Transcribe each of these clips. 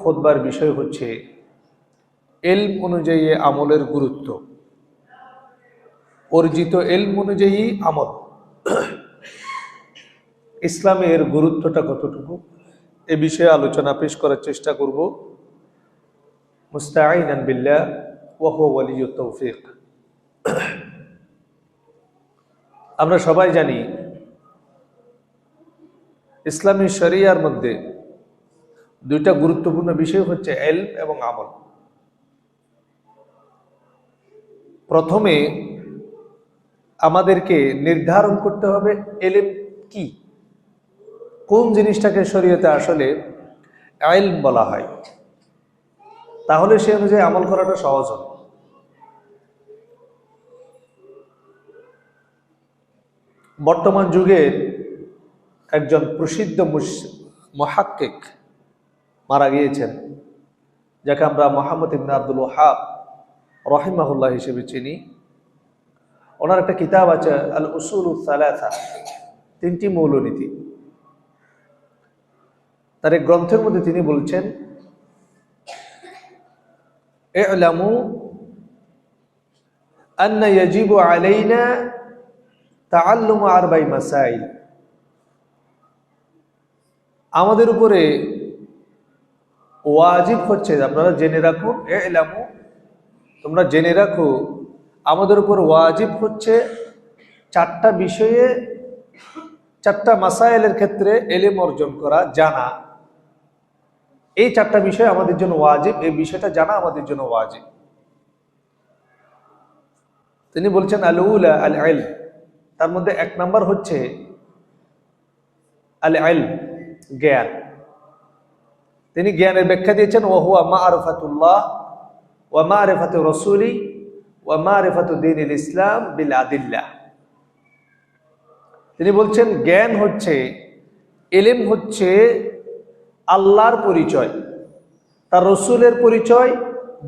খুতবার বিষয় হচ্ছে ইলম অনুযায়ী আমলের গুরুত্ব। অর্জিত ইলম অনুযায়ী আমল, ইসলামের গুরুত্বটা কতটুকু এ বিষয়ে আলোচনা পেশ করার চেষ্টা করব। মুস্তাঈনান বিল্লাহ ওয়া হুয়া ওয়ালিয়্যুত তাওফীক। আমরা সবাই জানি ইসলামী শরিয়ার মধ্যে দুইটা গুরুত্বপূর্ণ বিষয় হচ্ছে ইলম এবং আমল। প্রথমে আমাদেরকে নির্ধারণ করতে হবে ইলম কি, কোন জিনিসটাকে শরীয়তে আসলে ইলম বলা হয়, তাহলে সে অনুযায়ী আমল করাটা সহজ হবে। বর্তমান যুগের একজন প্রসিদ্ধ মুহাক্কিক মারা গিয়েছেন, যাকে আমরা মুহাম্মদ ইবনে আব্দুল ওয়াহাব রাহিমাহুল্লাহ হিসেবে চিনি। ওনার একটা কিতাব আছে আল উসুলুস সালাসা, তিনটি মৌলনীতি। তার এই গ্রন্থের মধ্যে তিনি বলছেন, ই'লামু আন্না ইয়াজিবু আলাইনা তাআল্লুমু আরবা'i মাসাইল। আমাদের উপরে ওয়াজিব হচ্ছে, আপনারা জেনে রাখুন, ই'লামু, তোমরা জেনে রাখো, আমাদের উপর ওয়াজিব হচ্ছে চারটা বিষয়ে, চারটা মাসাইলের ক্ষেত্রে ইলম অর্জন করা, জানা। এই চারটা বিষয় আমাদের জন্য ওয়াজিব, এই বিষয়টা জানা আমাদের জন্য ওয়াজিব। তিনি বলছেন আল উলা আল ইলম, তার মধ্যে এক নাম্বার হচ্ছে আল ইলম, জ্ঞান। তিনি জ্ঞানের ব্যাখ্যা দিয়েছেন ওয়া হুয়া মা'রিফাতুল্লাহ ওয়া মা'রিফাতু রাসূলি ওয়া মা'রিফাতু দীনিল ইসলাম বিল আদিল্লাহ। তিনি বলছেন জ্ঞান হচ্ছে, ইলম হচ্ছে আল্লাহর পরিচয়, তার রসুলের পরিচয়,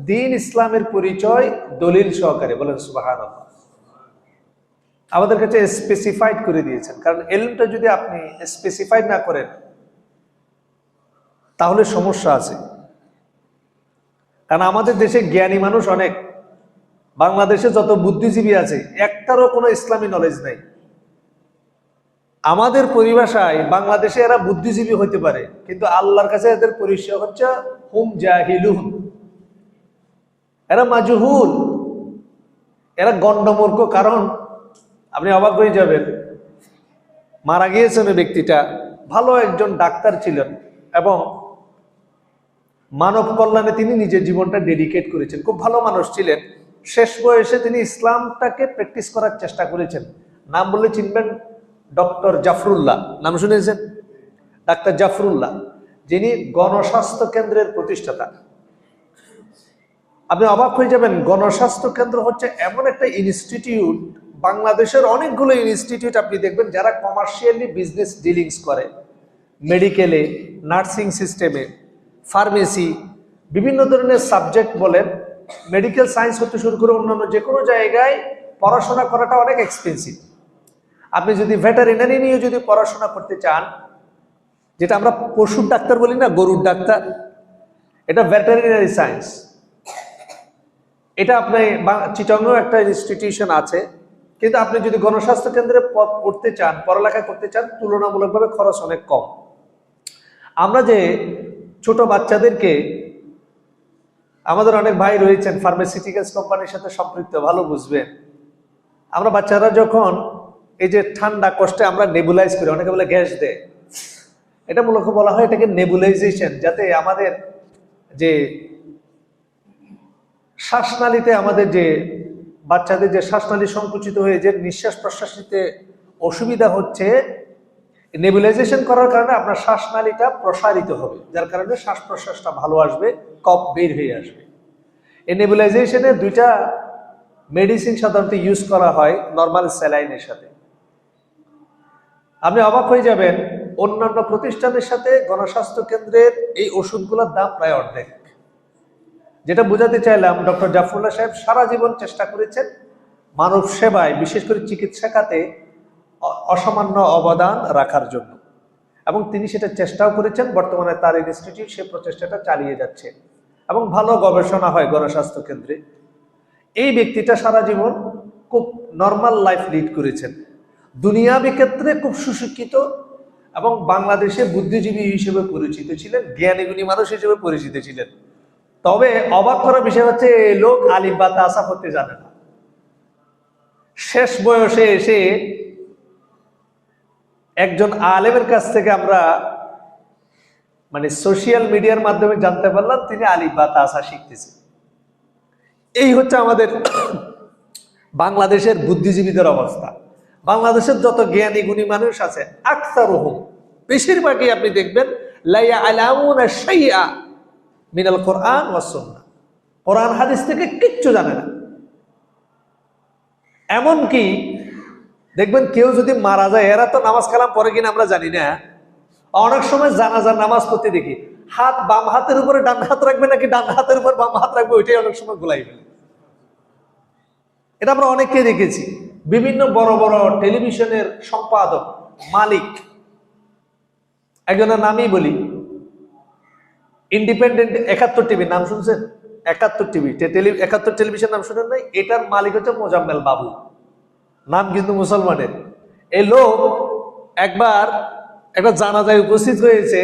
দ্বীন ইসলামের পরিচয় দলিল সহকারে। বলেন সুবহানাল্লাহ। আমাদের কাছে স্পেসিফাইড করে দিয়েছেন, কারণ ইলমটা যদি আপনি স্পেসিফাইড না করেন তাহলে সমস্যা আছে। কারণ আমাদের দেশে জ্ঞানী মানুষ অনেক, বাংলাদেশে যত বুদ্ধিজীবী আছে একটারও কোনো ইসলামী নলেজ নাই। আমাদের পরিভাষায় বাংলাদেশে এরা বুদ্ধিজীবী হতে পারে, কিন্তু আল্লাহর কাছে এদের পরিচয় হচ্ছে হুম জাহিলুন, এরা মাজহুল, এরা গণ্ডমূর্খ। কারণ আপনি অবাক হয়ে যাবেন, মারা গিয়েছেন ওই ব্যক্তিটা, ভালো একজন ডাক্তার ছিলেন এবং মানব কল্যাণে তিনি নিজের জীবনটা ডেডিকেট করেছেন, খুব ভালো মানুষ ছিলেন। শেষ বয়সে তিনি ইসলামটাকে প্র্যাকটিস করার চেষ্টা করেছেন। নাম বললে চিনবেন, ডক্টর জাফরুল্লাহ, নাম শুনেছেন? ডাক্তার জাফরুল্লাহ, যিনি গণস্বাস্থ্য কেন্দ্রের প্রতিষ্ঠাতা। আপনি অবাক হয়ে যাবেন, গণস্বাস্থ্য কেন্দ্র হচ্ছে এমন একটা ইনস্টিটিউট, বাংলাদেশের অনেকগুলো ইনস্টিটিউট আপনি দেখবেন যারা কমার্শিয়ালি বিজনেস ডিলিংস করে, মেডিকেলে, নার্সিং সিস্টেমে, ফার্মেসি, বিভিন্ন ধরনের সাবজেক্ট বলেন, মেডিকেল সায়েন্স হতে শুরু করে অন্যান্য যে কোনো জায়গায় পড়াশোনা করাটা অনেক এক্সপেন্সিভ। আপনি যদি ভেটেরিনারি নিয়ে যদি পড়াশোনা করতে চান, যেটা আমরা পশুর ডাক্তার বলি না, গরুর ডাক্তার, এটা ভেটেরিনারি সায়েন্স। এটা আপনি চিটাগংয়েও একটা ইনস্টিটিউশন আছে, কিন্তু আপনি যদি গণস্বাস্থ্য কেন্দ্রে পড়তে চান, পড়ালেখা করতে চান, তুলনামূলকভাবে খরচ অনেক কম। আমরা যে ছোট বাচ্চাদেরকে, আমাদের অনেক ভাই রয়েছেন ফার্মাসিউটিক্যালস কোম্পানির সাথে সম্পৃক্ত, ভালো বুঝবেন। আমরা বাচ্চারা যখন এই যে ঠান্ডা কষ্টে আমরা নেবুলাইজ করি, অনেকে বলে গ্যাস দেয়, এটা মূলত বলা হয় এটাকে নেবুলাইজেশন, যাতে আমাদের যে শ্বাসনালীতে, আমাদের যে বাচ্চাদের যে শ্বাসনালী সংকুচিত হয়ে যে নিঃশ্বাস প্রশ্বাস নিতে অসুবিধা হচ্ছে, নেবুলাইজেশন করার কারণে আপনার শ্বাসনালীটা প্রসারিত হবে, যার কারণে শ্বাস প্রশ্বাসটা ভালো আসবে, কফ বের হয়ে আসবে। এই নেবুলাইজেশনে দুইটা মেডিসিন সাধারণত ইউজ করা হয় নর্মাল স্যালাইনের সাথে। আপনি অবাক হয়ে যাবেন, অন্যান্য প্রতিষ্ঠানের সাথে গণস্বাস্থ্য কেন্দ্রের এই ওষুধগুলোর দাম প্রায় অর্ধেক। যেটা বোঝাতে চাইলাম, ডক্টর জাফরুল্লাহ সাহেব সারা জীবন চেষ্টা করেছেন মানব সেবায়, বিশেষ করে চিকিৎসা খাতে অসামান্য অবদান রাখার জন্য। এবং তিনি সেটা চেষ্টাও করেছেন। বর্তমানে তার ইনস্টিটিউট সে প্রচেষ্টাটা চালিয়ে যাচ্ছে এবং ভালো গবেষণা হয় গণস্বাস্থ্য কেন্দ্রে। এই ব্যক্তিটা সারা জীবন খুব নর্মাল লাইফ লিড করেছেন, দুনিয়াবি ক্ষেত্রে খুব সুশিক্ষিত এবং বাংলাদেশে বুদ্ধিজীবী হিসেবে পরিচিত ছিলেন, জ্ঞানীগুণী মানুষ হিসেবে পরিচিত ছিলেন। তবে অবাক করার বিষয় হচ্ছে এই লোক আলিফ বা তাসা পড়তে জানে না। শেষ বয়সে এসে একজন আলেমের কাছ থেকে আমরা মানে সোশ্যাল মিডিয়ার মাধ্যমে জানতে পারলাম তিনি আলিফ বা তাসা শিখতেছেন। এই হচ্ছে আমাদের বাংলাদেশের বুদ্ধিজীবীদের অবস্থা। বাংলাদেশের যত জ্ঞানী গুণী মানুষ আছে আকসারুহুম, বেশিরভাগই আপনি দেখবেন লা ইয়ালামুনা শাইআ মিনাল কোরআন ওয়াস সুন্নাহ, কোরআন হাদিস থেকে কিচ্ছু জানে না। এমনকি দেখবেন কেউ যদি মারা যায়, এরা তো নামাজ কালাম পরে কিনা আমরা জানি না, অনেক সময় জানাজার নামাজ পড়তে দেখি হাত বাম হাতের উপরে ডান হাত রাখবে নাকি ডান হাতের উপর বাম হাত রাখবে, ওইটাই অনেক সময় গোলাই ফেলে। এটা আমরা অনেককে দেখেছি। বিভিন্ন বড় বড় টেলিভিশনের সম্পাদক, মালিক, একজনের নামই বলি, ইন্ডিপেন্ডেন্ট 71 টিভি নাম শুনছেন? 71 টিভি 71 টেলিভিশন নাম শুনেন নাই? এটার মালিক হচ্ছে মোজাম্মেল বাবু, নাম কিন্তু মুসলমানের। এই লোক একবার জানাজায় উপস্থিত হয়েছে,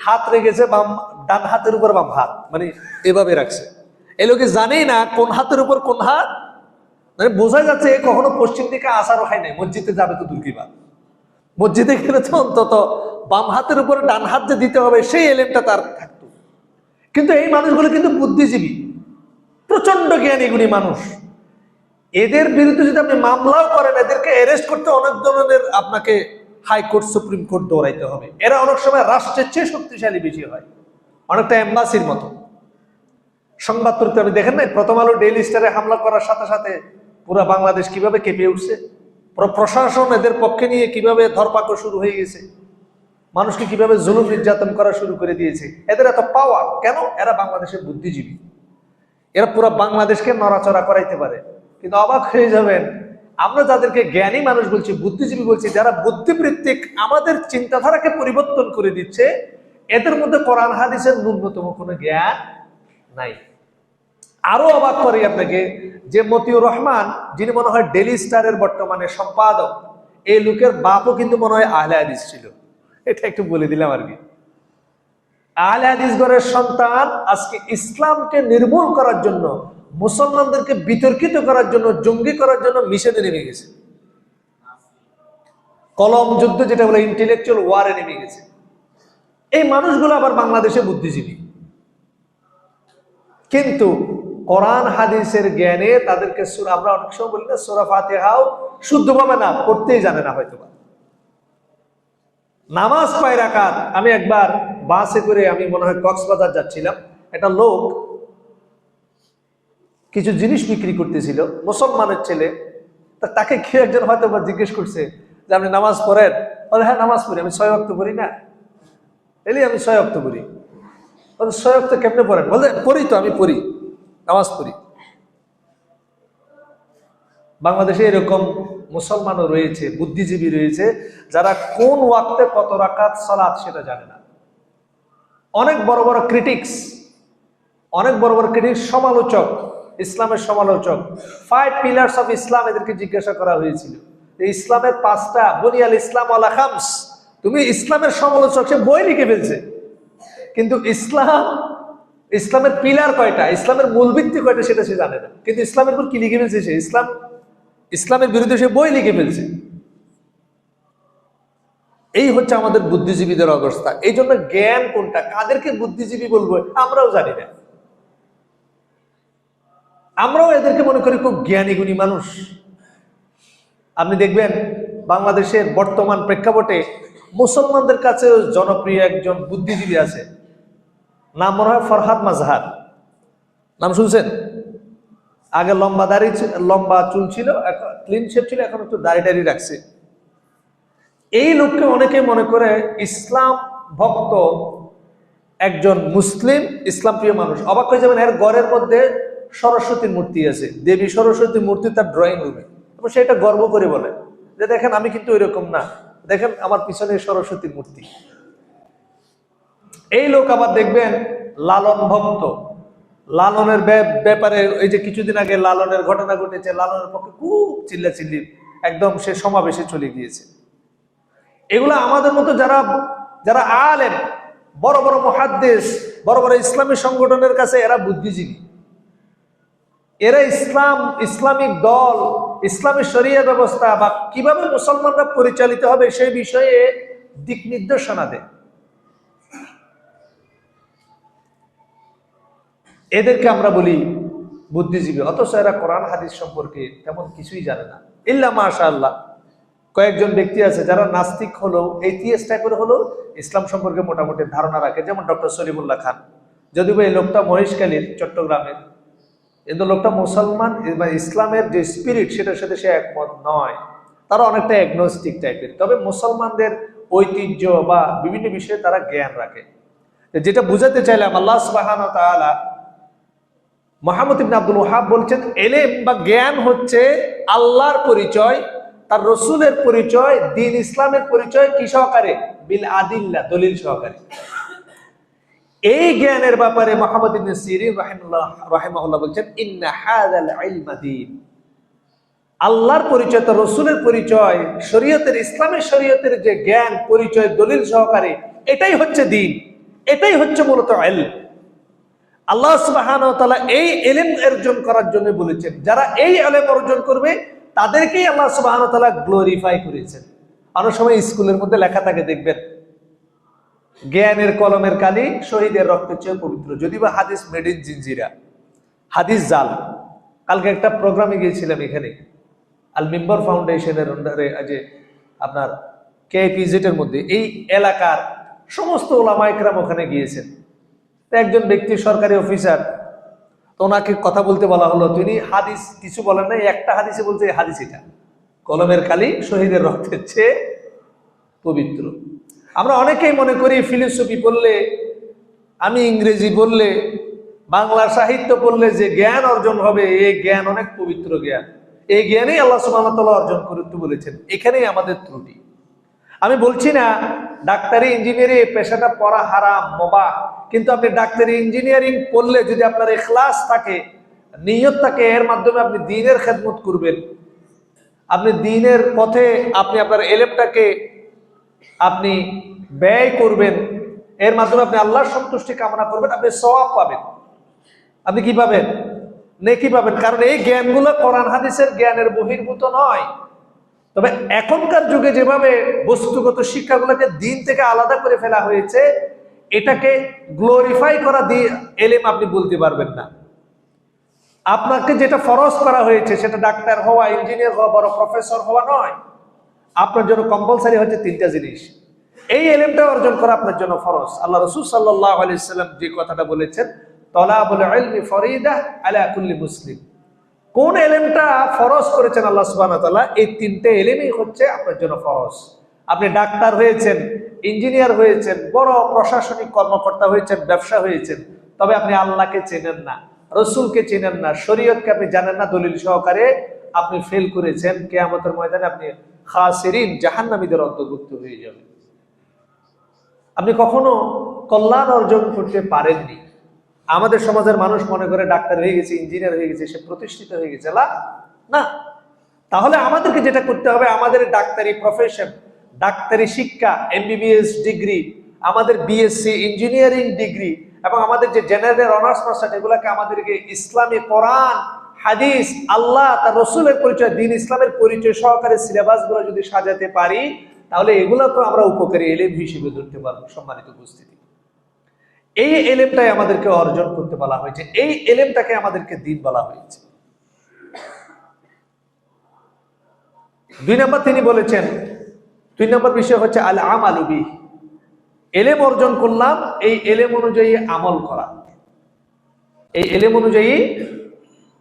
হাত রেখেছে বাম, ডান হাতের উপর বাম হাত, মানে এভাবে রাখছে। এই লোকে জানেই না কোন হাতের উপর কোন হাত, মানে বোঝা যাচ্ছে কখনো পশ্চিম দিকে আসারও হয় নাই। মসজিদে যাবে তো দূর কি বাত, মসজিদে গেলে তো অন্তত বাম হাতের উপর ডান হাত যে দিতে হবে সেই এলেমটা তার থাকতো। কিন্তু এই মানুষগুলো কিন্তু বুদ্ধিজীবী, প্রচন্ড জ্ঞানী গুণী মানুষ। এদের বিরুদ্ধে যদি আপনি মামলাও করেন, এদেরকে অ্যারেস্ট করতে অনেক ধরনের আপনাকে হাইকোর্ট, সুপ্রিম কোর্ট দৌড়াইতে হবে। এরা অনেক সময় রাষ্ট্রের চেয়ে শক্তিশালী বেশি হয়, অনেকটা এম্বাসির মতো। সংবাদপত্রে আপনি দেখেন না, প্রথম আলো, ডেইলি স্টারে হামলা করার সাথে সাথে পুরো বাংলাদেশ কিভাবে কেঁপে উঠছে, প্রশাসন এদের পক্ষে নিয়ে কিভাবে ধরপাকড় শুরু হয়ে গেছে, মানুষকে কিভাবে জুলুম নির্যাতন করা শুরু করে দিয়েছে। এদের এত পাওয়ার কেন? এরা বাংলাদেশের বুদ্ধিজীবী, এরা পুরো বাংলাদেশকে নড়াচড়া করাইতে পারে। কিন্তু অবাক হয়ে যাবেন, আমরা যাদেরকে জ্ঞানী মানুষ বলছি, বুদ্ধিজীবী বলছি, যারা বুদ্ধিবৃত্তিক আমাদের চিন্তাধারাকে পরিবর্তন করে দিচ্ছে, এদের মধ্যে কোরআন হাদিসের ন্যূনতম কোনো জ্ঞান নাই। আরো অবাক করে আপনাকে যে মতিউর রহমান, যিনি মনে হয় ডেইলি স্টারের বর্তমানে সম্পাদক, এই লোকের বাপও কিন্তু মনে হয় আহলে হাদিস ছিল। এটা একটু বলে দিলাম আর কি। আহলে হাদিস ঘরের সন্তান আজকে ইসলামকে নির্মূল করার জন্য, মুসলমানদেরকে বিতর্কিত করার জন্য, জঙ্গি করার জন্য মিশনে নেমে গেছে। কলম যুদ্ধ যেটা বলে ইন্টেলেকচুয়াল ওয়ারে নেমে গেছে। এই মানুষগুলো আবার বাংলাদেশে বুদ্ধিজীবী, কিন্তু কোরআন হাদিসের জ্ঞানে তাদেরকে আমরা অনেক সময় বলি না, সূরা ফাতিহাও শুদ্ধভাবে না পড়তেই জানে না হয়তো। নামাজ 5 রাকাত। আমি একবার বাসে করে আমি মনে হয় কক্সবাজার যাচ্ছিলাম, একটা লোক কিছু জিনিস বিক্রি করতেছিল, মুসলমানের ছেলে। তাকে কেউ একজন হয়তো জিজ্ঞেস করছে যে আপনি নামাজ পড়েন? বলে হ্যাঁ নামাজ পড়ি। আমি 6 ওয়াক্ত পড়ি না? এলি আমি 6 ওয়াক্ত পড়ি। বলে 6 ওয়াক্ত কেমনে পড়েন? বলে পড়ি তো, আমি পড়ি, নামাজ পড়ি। বাংলাদেশে এরকম মুসলমানও রয়েছে, বুদ্ধিজীবী রয়েছে, যারা কোন ওয়াক্তে কত রাকাত সালাত সেটা জানে না। অনেক বড় বড় ক্রিটিক্স, সমালোচক, ইসলামের সমালোচক, 5 পিলার্স অফ ইসলাম, এদেরকে জিজ্ঞাসা করা হয়েছিল যে ইসলামের 5টা, বুনিয়াল ইসলাম আলা খামস, তুমি ইসলামের সমালোচক। সে বই লিখে ফেলছে, কিন্তু ইসলামের পিলার কয়টা, ইসলামের মূল ভিত্তি কয়টা সেটা সে জানে না। কিন্তু ইসলামের উপর কি লিখে ফেলছে সে? ইসলামের বিরুদ্ধে সে বই লিখে ফেলছে। এই হচ্ছে আমাদের বুদ্ধিজীবীদের অবস্থা। এই জন্য জ্ঞান কোনটা, কাদেরকে বুদ্ধিজীবী বলবো আমরাও জানি না। আমরাও এদেরকে মনে করি খুব জ্ঞানী গুণী মানুষ। আপনি দেখবেন বাংলাদেশের বর্তমান প্রেক্ষাপটে মুসলমানদের কাছে জনপ্রিয় একজন বুদ্ধিজীবী আছে, নাম মনে হয় ফরহাদ মাজহার। নাম শুনছেন? আগে লম্বা চুল ছিল, এখন ক্লিন শেপ ছিল, এখন একটু দাড়ি রাখছে। এই লোককে অনেকে মনে করে ইসলাম ভক্ত একজন মুসলিম ইসলাম প্রিয় মানুষ। অবাক হয়ে যাবেন, এর ঘরের মধ্যে সরস্বতীর মূর্তি আছে, দেবী সরস্বতীর মূর্তি তার ড্রয়িং রুমে, এবং সে এটা গর্ব করে বলে যে দেখেন আমি কিন্তু ওইরকম না, দেখেন আমার পিছনে সরস্বতীর মূর্তি। এই লোক আবার দেখবেন লালন ভক্ত, লালনের ব্যাপারে এই যে কিছুদিন আগে লালনের ঘটনা ঘটেছে, লালনের পক্ষে খুব চিল্লাচিল্লি, একদম সে সমাবেশে চলে গিয়েছে। এগুলো আমাদের মতো যারা যারা আলেম, বড় বড় মুহাদ্দিস, বড় বড় ইসলামী সংগঠনের কাছে এরা বুদ্ধিজীবী, এরা ইসলামিক দল, ইসলামী শরিয়া ব্যবস্থা বা কিভাবে মুসলমানরা পরিচালিত হবে সেই বিষয়ে দিক নির্দেশনা দেয়। এদেরকে আমরা বলি বুদ্ধিজীবী, অথচ এরা কোরআন হাদিস সম্পর্কে তেমন কিছুই জানে না। ইল্লা মাশাআল্লাহ কয়েকজন ব্যক্তি আছে যারা নাস্তিক হলেও, এথিয়েস্ট টাইপের হলেও ইসলাম সম্পর্কে মোটামুটি ধারণা রাখে, যেমন ডক্টর সলিমুল্লাহ খান। যদিও এই লোকটা মহেশখালীর, চট্টগ্রামের, কিন্তু লোকটা মুসলমান বা ইসলামের যে স্পিরিট সেটার সাথে সে একমত নয়, তারা অনেকটা অ্যাগনোস্টিক টাইপের। তবে মুসলমানদের ঐতিহ্য বা বিভিন্ন বিষয়ে তারা জ্ঞান রাখে। যেটা বুঝাতে চাইলাম, আল্লাহ সুবহানাহু ওয়া তাআলা মুহাম্মদ ইবনে আব্দুল ওয়াহাব বলছেন, ইলম বা জ্ঞান হচ্ছে আল্লাহর পরিচয়, তার রসুলের পরিচয়, দ্বীন ইসলামের পরিচয় কি সহকারে? বিল আদিল্লাহ, দলিল সহকারে। এই জ্ঞানের ব্যাপারে মুহাম্মদ ইবনে সিরিন রাহিমাহুল্লাহ বলছেন, ইন্না হাযাল ইলমা দীন। আল্লাহর পরিচয়, তার রসুলের পরিচয়, শরীয়তের, ইসলামের শরীয়তের যে জ্ঞান, পরিচয়, দলিল সহকারে, এটাই হচ্ছে দ্বীন, এটাই হচ্ছে মূলত ইলম। আল্লাহ সুবহানাহু ওয়া তাআলা এই ইলম অর্জন করার জন্য বলেছেন, যারা এই ইলম অর্জন করবে তাদেরকেই আল্লাহ সুবহানাহু ওয়া তাআলা গ্লোরিফাই করেছেন। অনেক সময় স্কুলের মধ্যে লেখা থাকে দেখবেন, জ্ঞানের কলমের কালি শহীদের রক্তের চেয়ে পবিত্র। যদি বা হাদিস মেড ইন জিনজিরা, হাদিস জাল। কালকে একটা প্রোগ্রামে গিয়েছিলাম এখানে, আল মিম্বর ফাউন্ডেশনের আন্ডারে, যে আপনার কেপিজেড এর মধ্যে এই এলাকার সমস্ত ওলামা ইকরাম ওখানে গিয়েছেন। একজন ব্যক্তি সরকারি অফিসার, তো ওনাকে কথা বলতে বলা হলো, তিনি হাদিস কিছু বলেন না, একটা হাদিসে বলছে হাদিস এটা, কলমের কালি শহীদের রক্তের চেয়ে পবিত্র। আমরা অনেকেই মনে করি ফিলোসফি পড়লে, আমি ইংরেজি বললে, বাংলা সাহিত্য পড়লে যে জ্ঞান অর্জন হবে, এই জ্ঞান অনেক পবিত্র জ্ঞান, এই জ্ঞানেই আল্লাহ সুবহানাহু ওয়া তাআলা অর্জন করতে বলেছেন। এখানেই আমাদের ত্রুটি। আমি বলছি না ডাক্তারি ইঞ্জিনিয়ারিং পেশাটা পড়া হারাম, মুবাহ, কিন্তু আপনি ডাক্তারি ইঞ্জিনিয়ারিং পড়লে যদি আপনার ইখলাস থাকে, নিয়ত থাকে, এর মাধ্যমে আপনি দ্বীনের খেদমত করবেন, আপনি দ্বীনের পথে আপনি আপনার ইলমটাকে আপনি ব্যয় করবেন, এর মাধ্যমে আপনি আল্লাহর সন্তুষ্টি কামনা করবেন, আপনি সওয়াব পাবেন। আপনি কি পাবেন? নেকি পাবেন। কারণ এই জ্ঞানগুলো কোরআন হাদিসের জ্ঞানের বহির্ভূত নয়। তবে এখনকার যুগে যেভাবে বস্তুগত শিক্ষাগুলোকে দ্বীন থেকে আলাদা করে ফেলা হয়েছে, এটাকে গ্লোরিফাই করা দিয়ে ইলম আপনি বলতে পারবেন না। আপনাকে যেটা ফরজ করা হয়েছে সেটা ডাক্তার হওয়া, ইঞ্জিনিয়ার হওয়া, বড় প্রফেসর হওয়া নয়। আপনার জন্য কম্পালসারি হচ্ছে তিনটা জিনিস। এই ইলমটা অর্জন করা আপনার জন্য ফরজ। আল্লাহ রাসূল সাল্লাল্লাহু আলাইহি ওয়াসাল্লাম যে কথাটা বলেছেন, তালাবুল ইলমি ফরিদা আলা কুল্লি মুসলিম। কোন ইলমটা ফরজ করেছেন আল্লাহ সুবহানাহু ওয়া তাআলা? এই তিনটে ইলমই হচ্ছে আপনার জন্য ফরজ। আপনি ডাক্তার হয়েছেন, ইঞ্জিনিয়ার হয়েছেন, বড় প্রশাসনিক কর্মকর্তা হয়েছেন, ব্যবসা হয়েছেন, তবে আপনি আল্লাহকে চেনেন না, রসুলকে চেনেন না, শরীয়তকে আপনি জানেন না দলিল সহকারে, আপনি ফেল করেছেন। কিয়ামতের ময়দানে আপনি খাসিরিন, জাহান্নামীদের অন্তর্ভুক্ত হয়ে যাবেন। আপনি কখনো কল্যাণ অর্জন করতে পারেননি। আমাদের সমাজের মানুষ মনে করে ডাক্তার হয়ে গেছে, ইঞ্জিনিয়ার হয়ে গেছে, সে প্রতিষ্ঠিত হয়ে গেছে। না। তাহলে আমাদেরকে যেটা করতে হবে, আমাদের ডাক্তারি প্রফেশন, ডাক্তারি শিক্ষা, এমবিবিএস ডিগ্রি, আমাদের বিএসসি ইঞ্জিনিয়ারিং ডিগ্রি এবং আমাদের যে জেনারেল অনার্স মাস্টার্স, এগুলোকে আমাদেরকে ইসলামী কোরআন, হাদিস, আল্লাহ, তার রসুলের পরিচয়, দ্বীন ইসলামের পরিচয় সহকারে সিলেবাসগুলো যদি সাজাতে পারি, তাহলে এগুলোকে আমরা উপকারী ইলম হিসেবে ধরতে পারবো। সম্মানিত উপস্থিতি, এই ইলমটাই আমাদেরকে অর্জন করতে বলা হয়েছে, এই ইলমটাকে আমাদেরকে দ্বীন বলা হয়েছে। 2 নম্বর তিনি বলেছেন, 2 নম্বর বিষয় হচ্ছে আল আমালু বিহি। ইলম অর্জন করলাম, এই ইলম অনুযায়ী আমল করা, এই ইলম অনুযায়ী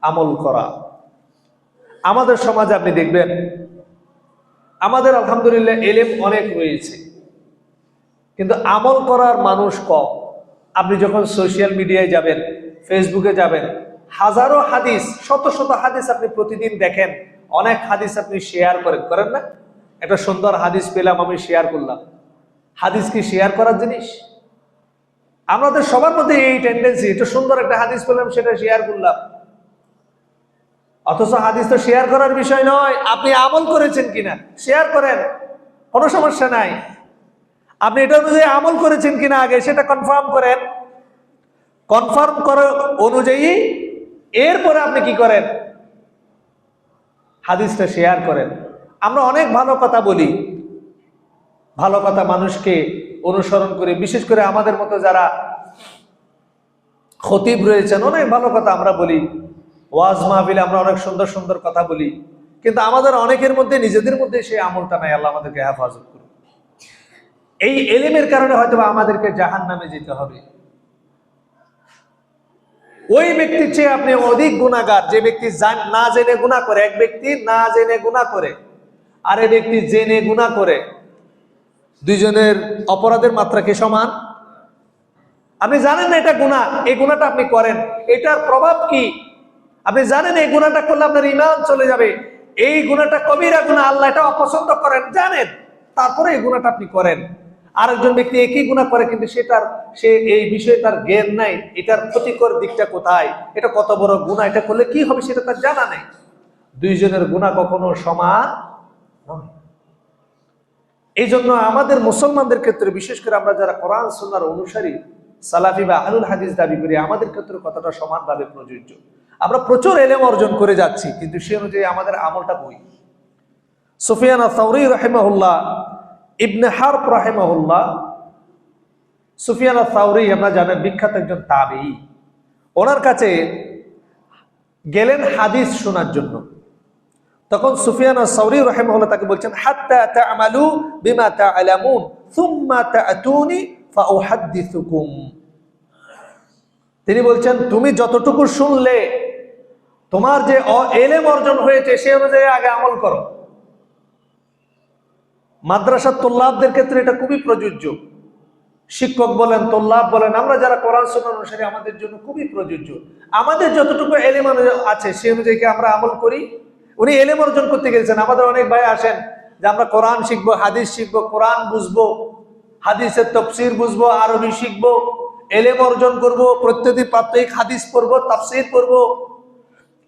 আমল করা। আমাদের সমাজে আপনি দেখবেন, আমাদের আলহামদুলিল্লাহ ইলম অনেক রয়েছে, কিন্তু আমল করার মানুষ কম। আপনি যখন সোশ্যাল মিডিয়ায় যাবেন, ফেসবুকে যাবেন, হাজারো হাদিস, শত শত হাদিস আপনি প্রতিদিন দেখেন, অনেক হাদিস আপনি শেয়ার করেন না? একটা সুন্দর হাদিস পেলাম, আমি শেয়ার করলাম। হাদিস কি শেয়ার করার জিনিস? আমাদের সবার মধ্যে এই টেন্ডেন্সি, এটা সুন্দর একটা হাদিস পেলাম সেটা শেয়ার করলাম, অথচ হাদিস তো শেয়ার করার বিষয় নয়, আপনি আমল করেছেন কিনা শেয়ার করেন, কোনো সমস্যা নাই। আপনি এটা অনুযায়ী আমল করেছেন কিনা আগে সেটা কনফার্ম করেন, কনফার্ম করার অনুযায়ী এরপরে আপনি কি করেন, হাদিসটা শেয়ার করেন। আমরা অনেক ভালো কথা বলি, ভালো কথা মানুষকে অনুসরণ করি, বিশেষ করে আমাদের মতো যারা খতিব রয়েছেন অনেক ভালো কথা আমরা বলি, ওয়াজ মাহফিলে আমরা অনেক সুন্দর সুন্দর কথা বলি, কিন্তু আমাদের অনেকের মধ্যে নিজেদের মধ্যে সেই আমলটা নাই। আল্লাহ আমাদেরকে হেফাজত করুন। এই এলিমের কারণে হয়তো আমাদেরকে জাহান্নামে যেতে হবে। ওই ব্যক্তির চেয়ে আপনি অধিক গুনাহগার যে ব্যক্তি না জেনে গুনাহ করে। এক ব্যক্তি না জেনে গুনাহ করে আর এক ব্যক্তি জেনে গুনাহ করে, দুইজনের অপরাধের মাত্রা কি সমান? আপনি জানেন না এটা গুনাহ, এই গুনাহটা আপনি করেন, এটার প্রভাব কি আপনি জানেন, এই গুনাহটা করলে আপনার ঈমান চলে যাবে, এই গুনাহটা কবিরা গুনাহ, আল্লাহ এটা অপছন্দ করেন জানেন, তারপরে এই গুনাহটা আপনি করেন। আরেকজন ব্যক্তি একই গুনাহ করে কিন্তু সে এই বিষয়ে তার জ্ঞান নাই, এটার ক্ষতিকর দিকটা কোথায়, এটা কত বড় গুনাহ, এটা করলে কি হবে সেটা তার জানা নেই। দুইজনের গুনাহ কখনো সমান নয়। এই জন্য আমাদের মুসলমানদের ক্ষেত্রে, বিশেষ করে আমরা যারা কোরআন সুন্নাহর অনুসারী সালাফি বা আহলুল হাদিস দাবি করি, আমাদের ক্ষেত্রে কথাটা সমানভাবে প্রযোজ্য। আমরা প্রচুর ইলম অর্জন করে যাচ্ছি, কিন্তু সে অনুযায়ী আমাদের আমলটা বই। সুফিয়ান আস-সাওরী রাহিমাহুল্লাহ, ইবনে হারব রাহিমাহুল্লাহ, সুফিয়ান আস-সাওরী আমরা জানেন বিখ্যাত একজন তাবেঈ। ওনার কাছে গেলেন হাদিস শোনার জন্য। তখন সুফিয়ান আস-সাওরী রাহিমাহুল্লাহ তাকে বলছেন, হাত্তা তা'মালু বিমা তা'লামুন সুম্মা তা'তুনি ফাউহাদ্দিসুকুম। তিনি বলছেন, তুমি যতটুকু শুনলে, তোমার যে ইলম অর্জন হয়েছে সে অনুযায়ী আগে আমল করো। মাদ্রাসার তোল্লাবদের ক্ষেত্রে এটা খুবই প্রযোজ্য। শিক্ষক বলেন, তোল্লাব বলেন, আমরা যারা কোরআন সুন্নাহ অনুসারী আমাদের জন্য খুবই প্রযোজ্য। আমাদের যতটুকু ইলম আছে সে অনুযায়ী আমরা আমল করি। উনি ইলম অর্জন করতে গেছেন, আমাদের অনেক ভাই আসেন যে আমরা কোরআন শিখবো, হাদিস শিখবো, কোরআন বুঝবো, হাদিসের তাফসীর বুঝবো, আরবি শিখবো, ইলম অর্জন করবো, প্রত্যেকদিন প্রাত্যহিক হাদিস পড়বো, তাফসীর পড়বো।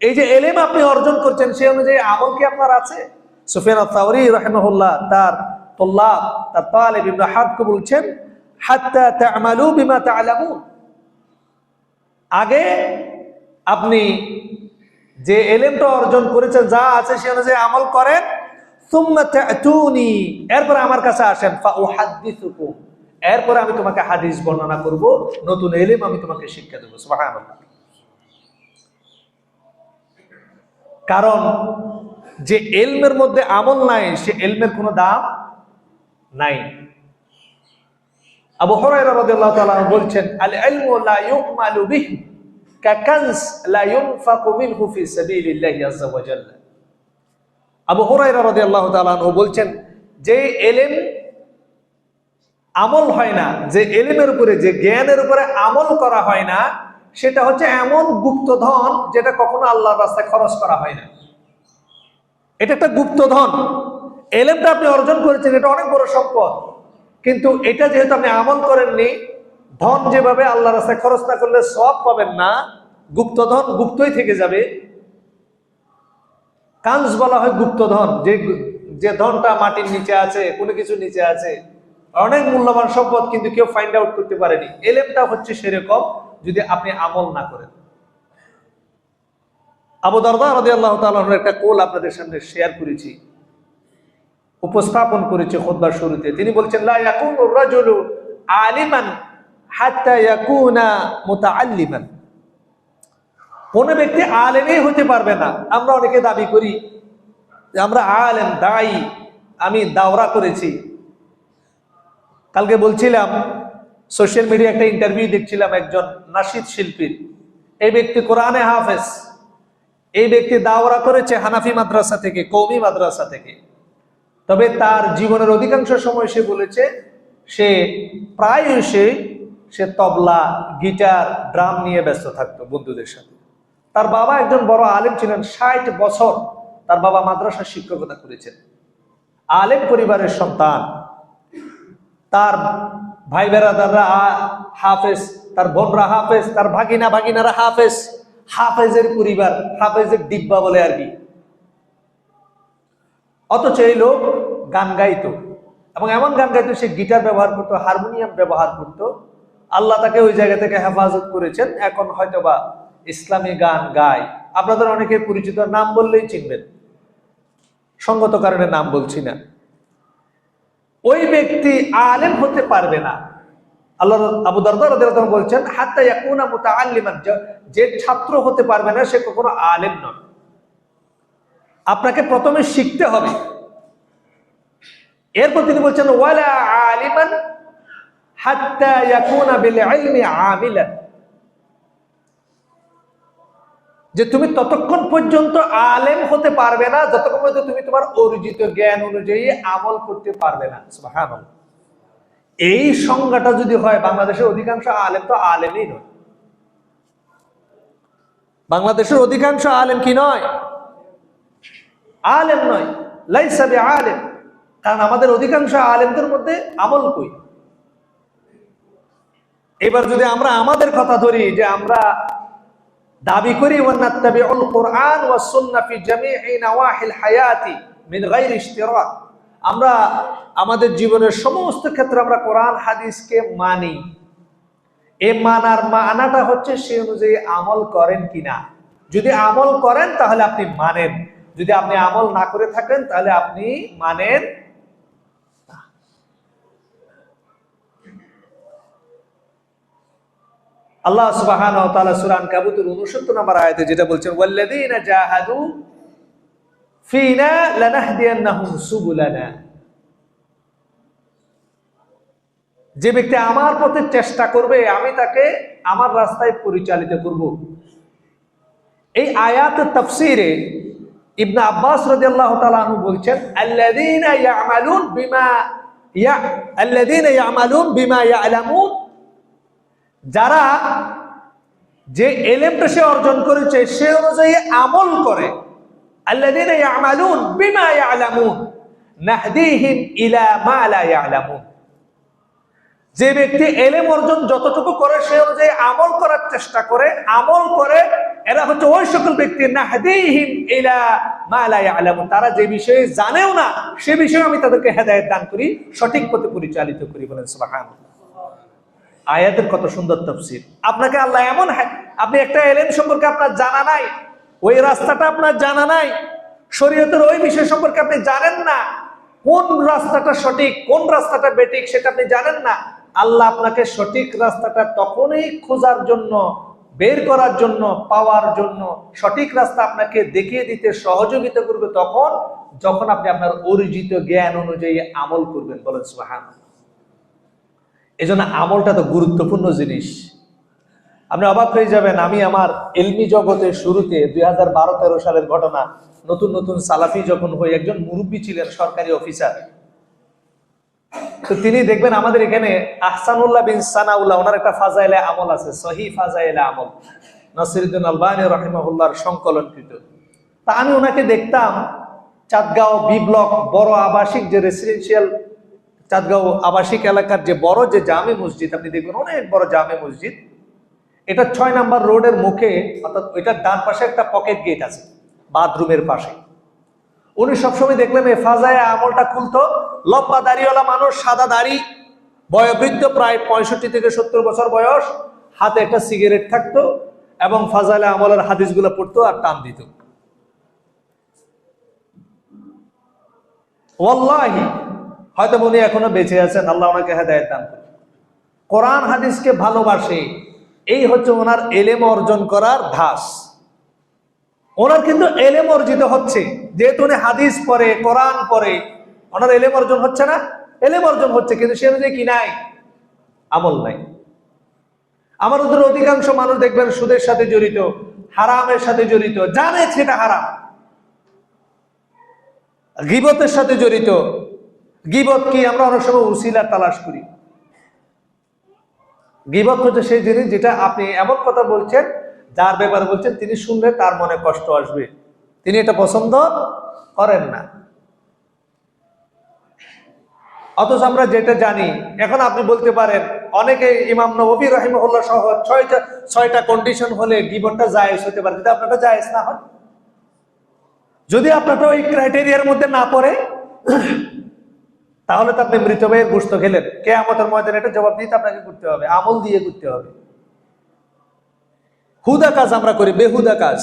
এই যে ইলম আপনি অর্জন করছেন সে অনুযায়ী আমল কি আপনার আছে? সুফিয়ান আস-সাওরী রাহিমাহুল্লাহ তার তোল্লাব, তার তালেব ইবনে হারবকে বলছেন, হাত্তা তা'মালু বিমা তা'লামুন, আগে আপনি যে ইলমটা অর্জন করেছেন, যা আছে সে অনুযায়ী আমল করেন, সুম্মা তা'তুনি, এরপর আমার কাছে আসেন, ফাউহাদ্দিসুকুম, এরপর আমি তোমাকে হাদিস বর্ণনা করব, নতুন ইলম আমি তোমাকে শিক্ষা দেব। সুবহানাল্লাহ। কারণ যে ইলমের মধ্যে আমল নাই সে ইলমের কোনো দাম নাই। আবু হুরায়রা রাদিয়াল্লাহু তাআলা বলছেন, আল ইলমু লা ইউমালু বিহি কাকানস লা ইউনফাকু মিনহু ফি সাবিলিল্লাহি আযজা ওয়া জাল্লা। আবু হুরায়রা রাদিয়াল্লাহু তাআলা বলছেন, যে ইলম আমল হয় না, যে ইলমের উপরে, যে জ্ঞানের উপরে আমল করা হয় না, সেটা হচ্ছে এমন গুপ্তধন যেটা কখনো আল্লাহর রাস্তায় খরচ করা হয় না। এটা একটা গুপ্তধন। ইলমটা আপনি অর্জন করেছেন, এটা অনেক বড় সম্পদ, কিন্তু এটা যেহেতু আপনি আমল করেননি, ধন যেভাবে আল্লাহর রাস্তায় খরচ না করলে সওয়াব পাবেন না, গুপ্তধন গুপ্তই থেকে যাবে। কানজ বলা হয় গুপ্তধন, যে ধনটা মাটির নিচে আছে, কোনো কিছু নিচে আছে, অনেক মূল্যবান সম্পদ, কিন্তু কেউ ফাইন্ড আউট করতে পারেনি। ইলমটা হচ্ছে সেরকম, যদি আপনি আমল না করেন। আবু দারদা রাদিয়াল্লাহু তাআলা আনহুর একটা কোল আপনাদের সামনে শেয়ার করেছি, উপস্থাপন করেছি খুতবার শুরুতে। তিনি বলছেন, লা ইয়াকুনুর রাজুলু আলিমান হাত্তা ইয়াকুনা মুতাআল্লিমান। কোন ব্যক্তি আলেমই হতে পারবে না। আমরা অনেকে দাবি করি যে আমরা আলেম, দায়ী, আমি দাওরা করেছি। কালকে বলছিলাম, সোশ্যাল মিডিয়া একটা ইন্টারভিউ দেখছিলাম একজন নাশিদ শিল্পীর। এই ব্যক্তি কোরআনে হাফেজ, এই ব্যক্তি দাওরা করেছে হানাফি মাদ্রাসা থেকে, কওমি মাদ্রাসা থেকে। তবে তার জীবনের অধিকাংশ সময় সে বলেছে সে প্রায়শই সে তবলা, গিটার, ড্রাম নিয়ে ব্যস্ত থাকতো বন্ধুদের সাথে। তার বাবা একজন বড় আলেম ছিলেন, 60 বছর তার বাবা মাদ্রাসার শিক্ষকতা করেছেন, আলেম পরিবারের সন্তান। তার ভাই বেরাদাররা হাফেজ, তার বোনরা হাফেজ, তার ভাগিনারা হাফেজ, হাফেজের পরিবার, হাফেজের ডিব্বা বলে আর কি। অথচ এই লোক গান গাইতো, এবং এমন গান গাইতো, সে গিটার ব্যবহার করতো, হারমোনিয়াম ব্যবহার করতো। আল্লাহ তাকে ওই জায়গা থেকে হেফাজত করেছেন, এখন হয়তোবা ইসলামী গান গায়। আপনাদের অনেকের পরিচিত, নাম বললেই চিনবেন, সঙ্গত কারণে নাম বলছি না। ওই ব্যক্তি আলেম হতে পারবে না। আল্লাহ আবু দারদা রাদিয়াল্লাহু আনহু বলছেন, হাত্তা ইয়াকুনা মুতাআল্লিমান, যে ছাত্র হতে পারবে না সে কখনো আলেম নয়। আপনাকে প্রথমে শিখতে হবে। এরপর তিনি বলছেন, ওয়ালা আলিমান হাত্তা ইয়াকুনা বিল ইলমি আমিলান, যে তুমি ততক্ষণ পর্যন্ত আলেম হতে পারবে না যতক্ষণ পর্যন্ত তুমি তোমার অর্জিত জ্ঞান অনুযায়ী আমল করতে পারবে না। সুবহানাল্লাহ। এই সংজ্ঞাটা যদি হয়, বাংলাদেশের অধিকাংশ আলেম তো আলেমই নয়। বাংলাদেশের অধিকাংশ আলেম কি নয়? আলেম নয়, লাইসা বিআলেম। কারণ আমাদের অধিকাংশ আলেমদের মধ্যে আমল কই। এবার যদি আমরা আমাদের কথা ধরি, যে আমরা দাবি করি ওয়ানাত্তাবিউল কুরআন ওয়াস সুন্নাহ ফি জামিই নাওয়াহিল হায়াতি মিন গায়রি ইশতিরাক, আমরা আমাদের জীবনের সমস্ত ক্ষেত্রে আমরা কোরআন হাদিসকে মানি। এই মানার মানাটা হচ্ছে সেই অনুযায়ী আমল করেন কিনা। যদি আমল করেন তাহলে আপনি মানেন, যদি আপনি আমল না করে থাকেন তাহলে আপনি মানেন না। আল্লাহ সুবহানাহু ওয়া তাআলা সূরা আনকাবুতের 69 নম্বর আয়াতে যেটা বলছেন, ওয়াল্লাযীনা জাহাদু ফীনা লানাহদিয়ান্নাহুম সুবুলানা, যে ব্যক্তি আমার পথে চেষ্টা করবে আমি তাকে আমার রাস্তায় পরিচালিত করব। এই আয়াতের তাফসীরে ইবনে আব্বাস রাদিয়াল্লাহু তাআলা আনহু বলছেন, আল্লাযীনা ইয়ামালুন বিমা ইয়ালামুন, যারা যে ইলমটা সে অর্জন করেছে সে অনুযায়ী আমল করে। আল্লাযীনা ইয়ামালুন বিমা ইয়ালামুন নাহদিহিম ইলা মা লা ইয়ালামুন, যে ব্যক্তি ইলম অর্জন যতটুকু করে সে অনুযায়ী আমল করার চেষ্টা করে, আমল করে, এরা হচ্ছে ওই সকল ব্যক্তি নাহদিহিম ইলা মা লা ইয়ালামুন, তারা যে বিষয়ে জানেও না সে বিষয়ে আমি তাদেরকে হেদায়েত দান করি, সঠিক পথে পরিচালিত করি। বলেন সুবহানাল্লাহ। আয়াতের কত সুন্দর তাফসীর। আপনাকে আল্লাহ এমন, আপনি একটা ইলম সম্পর্কে আপনার জানা নাই, ওই রাস্তাটা আপনার জানা নাই, শরীয়তের ওই বিষয় সম্পর্কে আপনি জানেন না, কোন রাস্তাটা সঠিক কোন রাস্তাটা বেঠিক সেটা আপনি জানেন না। আল্লাহ আপনাকে সঠিক রাস্তাটা তখনই খোঁজার জন্য, বের করার জন্য, পাওয়ার জন্য, সঠিক রাস্তা আপনাকে দেখিয়ে দিতে সহযোগিতা করবে তখন যখন আপনি আপনার অর্জিত জ্ঞান অনুযায়ী আমল করবেন। বলেন সুবহানাল্লাহ। এই জন্য আমলটা তো গুরুত্বপূর্ণ জিনিস। আপনি অবাক হয়ে যাবেন, আমি আমার ইলমি জগতের শুরুতে 2012-13 সালের ঘটনা, নতুন নতুন সালাফি যখন হই, একজন মুরব্বী ছিলেন সরকারি অফিসার। তো তিনি দেখবেন আমাদের এখানে আহসানুল্লাহ বিন সানাউল্লাহ, ওনার একটা ফাজাইলে আমল আছে, সহিহ ফাজাইলে আমল, নাসিরউদ্দিন আলবানী রাহিমাহুল্লাহর সংকলনকৃত। তা আমি ওনাকে দেখতাম চাঁদগাঁও বি ব্লক বড় আবাসিক যে রেসিডেন্সিয়াল চাঁদগাঁও আবাসিক এলাকার যে বড় যে জামে মসজিদ, আপনি দেখবেন অনেক বড় জামে মসজিদ, এটা 6 নম্বর রোডের মুখে, অর্থাৎ ওইটার ডান পাশে একটা পকেট গেট আছে বাথরুমের পাশে। উনি সবসময় দেখলেন এই ফাজায়ে আমলটা খুলতো, লম্বা দাড়িওয়ালা মানুষ, সাদা দাড়ি, বয়োবৃদ্ধ, প্রায় 65 থেকে 70 বছর বয়স, হাতে একটা সিগারেট থাকতো এবং ফাজাইলে আমলের হাদিসগুলো পড়তো আর টান দিত। ওয়াল্লাহি হয়তো উনি এখনো বেঁচে আছেন, আল্লাহ ওনাকে হেদায়েত দান করুন। কোরআন হাদিসকে ভালোবাসে, এই হচ্ছে ওনার ইলম অর্জন করার ধাস। ওনার কিন্তু ইলম অর্জিত হচ্ছে, যেহেতু উনি হাদিস পড়ে, কোরআন পড়ে, ওনার ইলম অর্জন হচ্ছে না? ইলম অর্জন হচ্ছে, কিন্তু সে অনুযায়ী কি নাই? আমল নাই। আমার ওদের অধিকাংশ মানুষ দেখবেন সুদের সাথে জড়িত, হারামের সাথে জড়িত, জানে সেটা হারাম, গীবতের সাথে জড়িত। গীবত কি? আমরা অনেক সময় উসিলা তালাশ করি। গীবত হচ্ছে সেই জিনিস যেটা আপনি এমন কথা বলছেন, যার ব্যাপারে বলছেন তিনি শুনলে তার মনে কষ্ট আসবে, তিনি এটা পছন্দ করেন না। অথচ আমরা যেটা জানি, এখন আপনি বলতে পারেন অনেকে ইমাম নববী রাহিমাহুল্লাহ সহ ছয়টা কন্ডিশন হলে গীবতটা জায়েজ হতে পারে, যদি আপনারটা জায়েজ না হয়, যদি আপনারটা ওই ক্রাইটেরিয়ার মধ্যে না পড়ে, তাহলে তো আপনি মৃত ভাইয়ের গোশত খেলেন। কিয়ামতের ময়দানে এটা জবাব দিতে আপনাকে করতে হবে, আমল দিয়ে করতে হবে। হুদা কাজ আমরা করি, বেহুদা কাজ,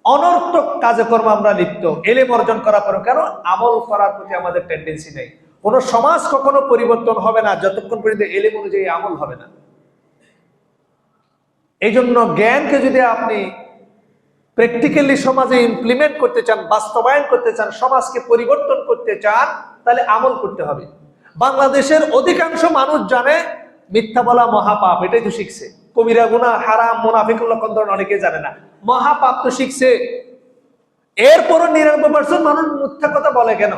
অনর্থক কাজে কর্ম আমরা লিপ্ত। এলেম অর্জন করার পর কেন আমল করার প্রতি আমাদের টেন্ডেন্সি নেই। কোন সমাজ কখনো পরিবর্তন হবে না যতক্ষণ পর্যন্ত এলেম অনুযায়ী আমল হবে না। এই জন্য জ্ঞানকে যদি আপনি প্র্যাকটিক্যালি সমাজে ইমপ্লিমেন্ট করতে চান, বাস্তবায়ন করতে চান, সমাজকে পরিবর্তন করতে চান, তাহলে আমল করতে হবে। বাংলাদেশের অধিকাংশ মানুষ জানে মিথ্যা বলা মহাপাপ, এটাই তো শিখছে। কবিরা গুনাহ, হারাম, মুনাফিকুল লক্ষণ অনেকে জানে না, মহাপাপ তো শিখছে। এরপরও 99% মানুষ মিথ্যা কথা বলে কেন?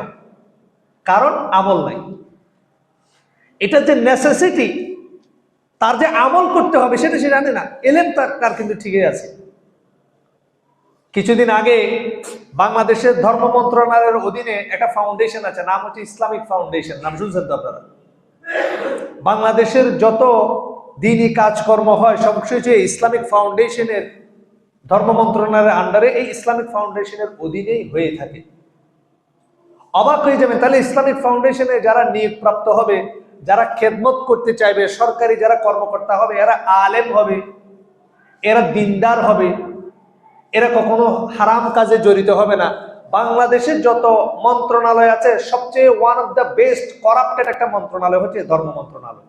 কারণ আমল নাই। এটা যে নেসেসিটি, তার যে আমল করতে হবে সেটা সে জানে না। এলেম তার কিন্তু ঠিকই আছে। কিছুদিন আগে বাংলাদেশের ধর্ম মন্ত্রণালয়ের অধীনে একটা ফাউন্ডেশন আছে, নাম হচ্ছে ইসলামিক ফাউন্ডেশন। নাম শুনছেন তো আপনারা? বাংলাদেশের যত দ্বীনি কাজকর্ম হয় সবকিছু ইসলামিক ফাউন্ডেশনের, ধর্ম মন্ত্রণালয়ের আন্ডারে, এই ইসলামিক ফাউন্ডেশনের অধীনেই হয়ে থাকে। অবাক হয়ে যাবেন, তাহলে ইসলামিক ফাউন্ডেশনে যারা নিয়োগপ্রাপ্ত হবে, যারা খেদমত করতে চাইবে, সরকারি যারা কর্মকর্তা হবে, এরা আলেম হবে, এরা দিনদার হবে, এরা কখনো হারাম কাজে জড়িত হবে না। বাংলাদেশের যত মন্ত্রণালয় আছে সবচেয়ে one of the best corrupted একটা মন্ত্রণালয় হচ্ছে ধর্ম মন্ত্রণালয়।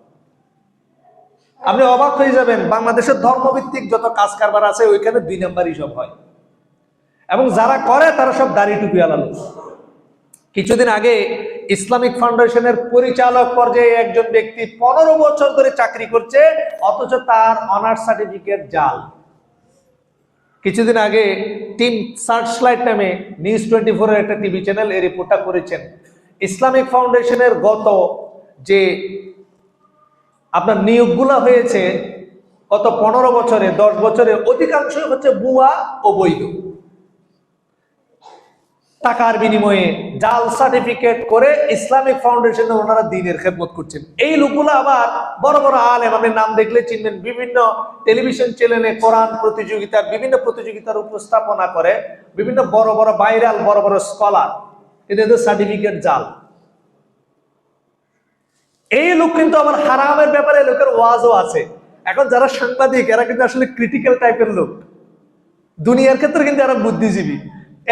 আপনি অবাক হয়ে যাবেন, বাংলাদেশের ধর্মভিত্তিক যত কাজ কারবার আছে ওইখানে 2 নাম্বারই সব হয়, এবং যারা করে তারা সব দাড়ি টুপি আলাদা। কিছুদিন আগে ইসলামিক ফাউন্ডেশনের পরিচালক পর্যায়ে একজন ব্যক্তি 15 বছর ধরে চাকরি করছে, অথচ তার অনার্স সার্টিফিকেট জাল। কিছুদিন আগে টিম সার্চলাইট নামে নিউজ 24 এর একটা টিভি চ্যানেল এই রিপোর্টটা করেছেন। ইসলামিক ফাউন্ডেশনের গত যে আপনার নিয়োগগুলো হয়েছে গত 15 বছরে, 10 বছরে, অধিকাংশই হচ্ছে ভুয়া ও বৈধ। টাকার বিনিময়ে জাল সার্টিফিকেট করে ইসলামিক ফাউন্ডেশনে ওনারা দ্বীনের খেদমত করছেন। এই লোকগুলো আবার বড় বড় আলেম, আপনি নাম দেখলে চিনবেন, বিভিন্ন টেলিভিশন চ্যানেলে কোরআন প্রতিযোগিতা, বিভিন্ন প্রতিযোগিতার উপস্থাপনা করে, বিভিন্ন বড় বড় ভাইরাল বড় বড় স্কলার, এদের সার্টিফিকেট জাল। এই লোক কিন্তু আবার হারামের ব্যাপারে লোকের ওয়াজও আছে। এখন যারা সাংবাদিক এরা কিন্তু আসলে ক্রিটিক্যাল টাইপের লোক, দুনিয়ার ক্ষেত্রে কিন্তু এরা বুদ্ধিজীবী।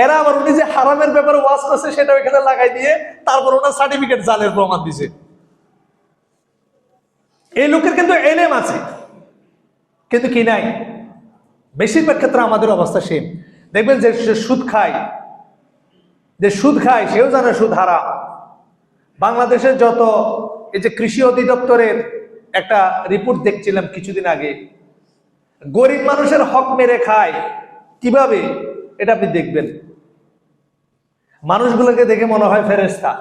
এরা আবার উনি যে হারামের ব্যাপারে ওয়াজ করছে সেটা ওইখানে লাগাই দিয়ে তারপর ওনার সার্টিফিকেট জালের প্রমাণ দিছে। এই লোকের কিন্তু এলেম আছে, কিন্তু কি নাই? বেশিরভাগ ক্ষেত্রে আমাদের অবস্থা সেম। দেখবেন যে সুদ খায়, সেও জানে সুদ হারাম। বাংলাদেশের যত এই যে কৃষি অধিদপ্তরের একটা রিপোর্ট দেখছিলাম কিছুদিন আগে, গরিব মানুষের হক মেরে খায় কিভাবে, এটা আপনি দেখবেন। মানুষগুলোকে দেখে মনে হয় ফেরেশতা।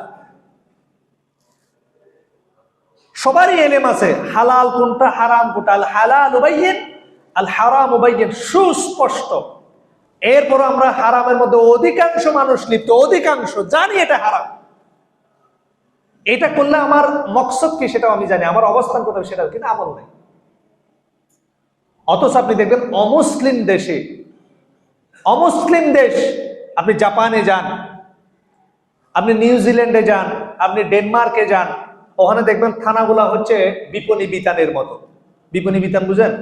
সবারই এলেম আছে, হালাল কোনটা হারাম কোনটা, আল হালাল বাইয়িন আল হারাম বাইয়িন, সুস্পষ্ট। এরপর আমরা হারামের মধ্যে অধিকাংশ মানুষ লিপ্ত, অধিকাংশ জানি এটা হারাম। এটা করলে আমার মকসদ কি সেটাও আমি জানি, আমার অবস্থান কোথাও সেটাও, কিন্তু আমল নাই। অথচ আপনি দেখবেন অমুসলিম দেশে, অমুসলিম দেশ, আপনি জাপানে যান, আপনি নিউজিল্যান্ডে যান, আপনি ডেনমার্কে যান, ওখানে দেখবেন থানাগুলা হচ্ছে বিপণী বিতানের মতো। বিপণী বিতান বুঝেন?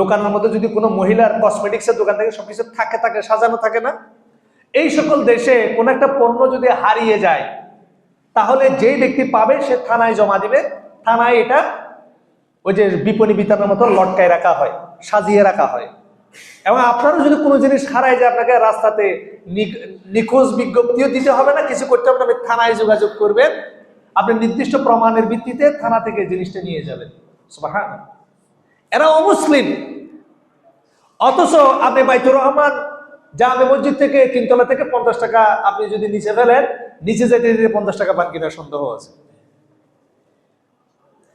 দোকানের মধ্যে যদি কোনো মহিলার কসমেটিক্সের দোকান থেকে সবকিছু থাকে সাজানো থাকে না, এই সকল দেশে কোন একটা পণ্য যদি হারিয়ে যায় তাহলে যেই ব্যক্তি পাবে সে থানায় জমা দিবে। থানায় এটা ওই যে বিপণী বিতানের মতো লটকায় রাখা হয়, সাজিয়ে রাখা হয়। এবং আপনারও যদি কোনো জিনিস হারায় যায়, আপনাকে রাস্তাতে নিখোঁজ বিজ্ঞপ্তিও দিতে হবে না, কিছু করতে হবে না, আপনি থানায় যোগাযোগ করবেন, আপনি নির্দিষ্ট প্রমাণের ভিত্তিতে থানা থেকে জিনিসটা নিয়ে যাবেন। সুবহানাল্লাহ। এরা অমুসলিম, অথচ আপনি বাইতুর রহমান জামে মসজিদ থেকে 3 তলা থেকে 50 টাকা আপনি যদি নিচে ফেলেন, নিচে যেতে 50 টাকা পান কিনা সন্দেহ আছে।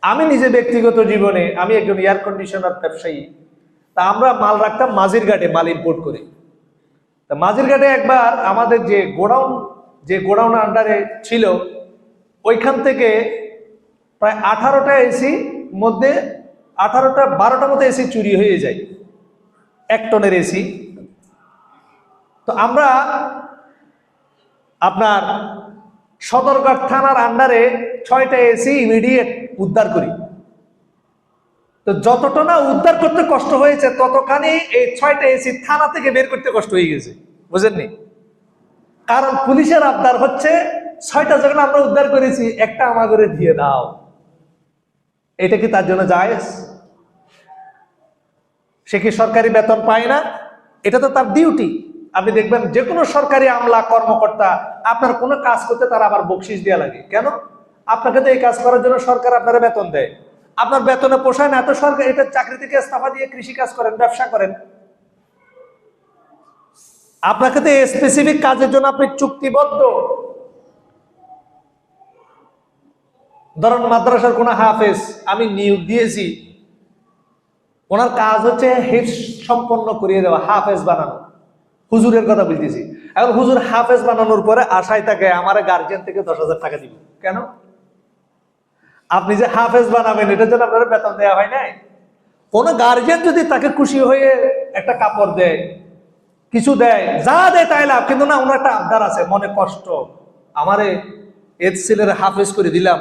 আমি নিজে ব্যক্তিগত জীবনে, আমি একজন এয়ার কন্ডিশনার ব্যবসায়ী, তা আমরা মাল রাখতাম মাঝিরঘাটে, মাল ইম্পোর্ট করে। তা মাঝিরঘাটে একবার আমাদের যে গোডাউন আন্ডারে ছিল, ওইখান থেকে প্রায় 18টা এসি মধ্যে 12টার মতো এসি চুরি হয়ে যায়, 1 টনের এসি। তো আমরা আপনার সদরঘাট থানার আন্ডারে 6টা এসি ইমিডিয়েট উদ্ধার করি। তো যতটা না উদ্ধার করতে কষ্ট হয়েছে, ততখানি এই 6টা এসি থানা থেকে বের করতে কষ্ট হয়ে গেছে, বুঝেননি? কারণ পুলিশের আবদার হচ্ছে 6টা যখন আমরা উদ্ধার করেছি, একটা আমাদের দিয়ে দাও। এটা কি তার জন্য জায়েজ? সে কি সরকারি বেতন পায় না? এটা তো তার ডিউটি। আপনি দেখবেন যে কোনো সরকারি আমলা কর্মকর্তা আপনার কোনো কাজ করতে তার আবার বকশিশ দেওয়া লাগে। কেন? আপনাকে তো এই কাজ করার জন্য সরকার আপনার বেতন দেয়। আপনার বেতনে পোষায় না, এত সরকার এটা চাকরি থেকে ইস্তফা দিয়ে কৃষি কাজ করেন, ব্যবসা করেন। আপনাকে তো স্পেসিফিক কাজের জন্য আপনি চুক্তিবদ্ধ। ধরেন মাদ্রাসার কোন হাফেজ আমি নিয়োগ দিয়েছি, ওনার কাজ হচ্ছে হিফজ সম্পন্ন করিয়ে দেওয়া, হাফেজ বানানো। হুজুরের কথা বলতেছি। এখন হুজুর হাফেজ বানানোর পরে আশায় থাকে আমার গার্জিয়ান থেকে 10,000 টাকা দিবে। কেন? আপনি যে হাফেজ বানাবেন এটার জন্য আপনার বেতন দেওয়া হয় নাই। কোন গার্জিয়ান যদি তাকে খুশি হয়ে একটা কাপড় দেয়, কিছু দেয়, যা দেয় তাই লাভ, কিন্তু না ওনার একটা আবদার আছে, মনে কষ্ট, আমারে এর ছেলের হাফেজ করে দিলাম,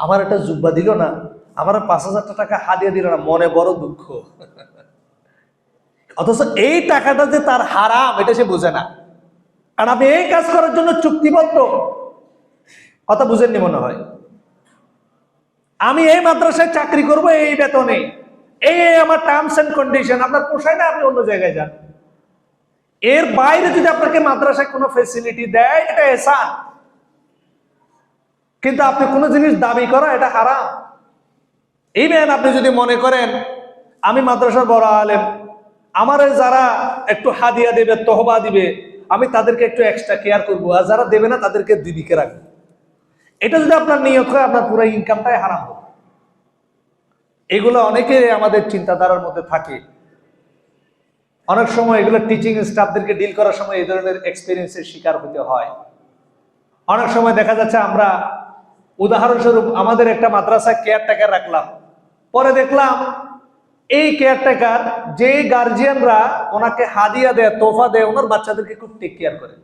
আমার একটা জুব্বা দিল না, আমার 5,000 টাকা হাদিয়া দিল না, মনে বড় দুঃখ। অথচ এই টাকাটা যে তার হারাম এটা সে বোঝে না, কারণ আপনি এই কাজ করার জন্য চুক্তিবদ্ধ। কথা বুঝেননি মনে হয়। আমি এই মাদ্রাসায় চাকরি করব এই বেতনে, এই আমার টার্মস এন্ড কন্ডিশন, আপনার পোষায় না, আপনি অন্য জায়গায় যান। এর বাইরে যদি আপনাকে মাদ্রাসায় কোনো ফেসিলিটি দেয় এটা এহসান, কিন্তু আপনি কোনো জিনিস দাবি করা এটা হারাম। ইভেন আপনি যদি মনে করেন আমি মাদ্রাসার বড় আলেম, আমার যারা একটু হাদিয়া দেবে, তহবা দিবে, আমি তাদেরকে একটু এক্সট্রা কেয়ার করবো, আর যারা দেবে না তাদেরকে দিদিকে রাখবো, এটা যদি আপনার নিয়ত হয় আপনার পুরো ইনকামটাই হারাম হবে। এগুলো অনেকে আমাদের চিন্তাধারার মধ্যে থাকে। অনেক সময় এগুলো টিচিং স্টাফদেরকে ডিল করার সময় এই ধরনের এক্সপিরিয়েন্সের শিকার হতে হয়। অনেক সময় দেখা যাচ্ছে আমরা উদাহরণস্বরূপ আমাদের একটা মাদ্রাসায় কেয়ারটেকার রাখলাম, পরে দেখলাম এই কেয়ারটেকার যে গার্জিয়ানরা ওনাকে হাদিয়া দেয়, তোফা দেয়, ওনার বাচ্চাদেরকে খুব টেক কেয়ার করে।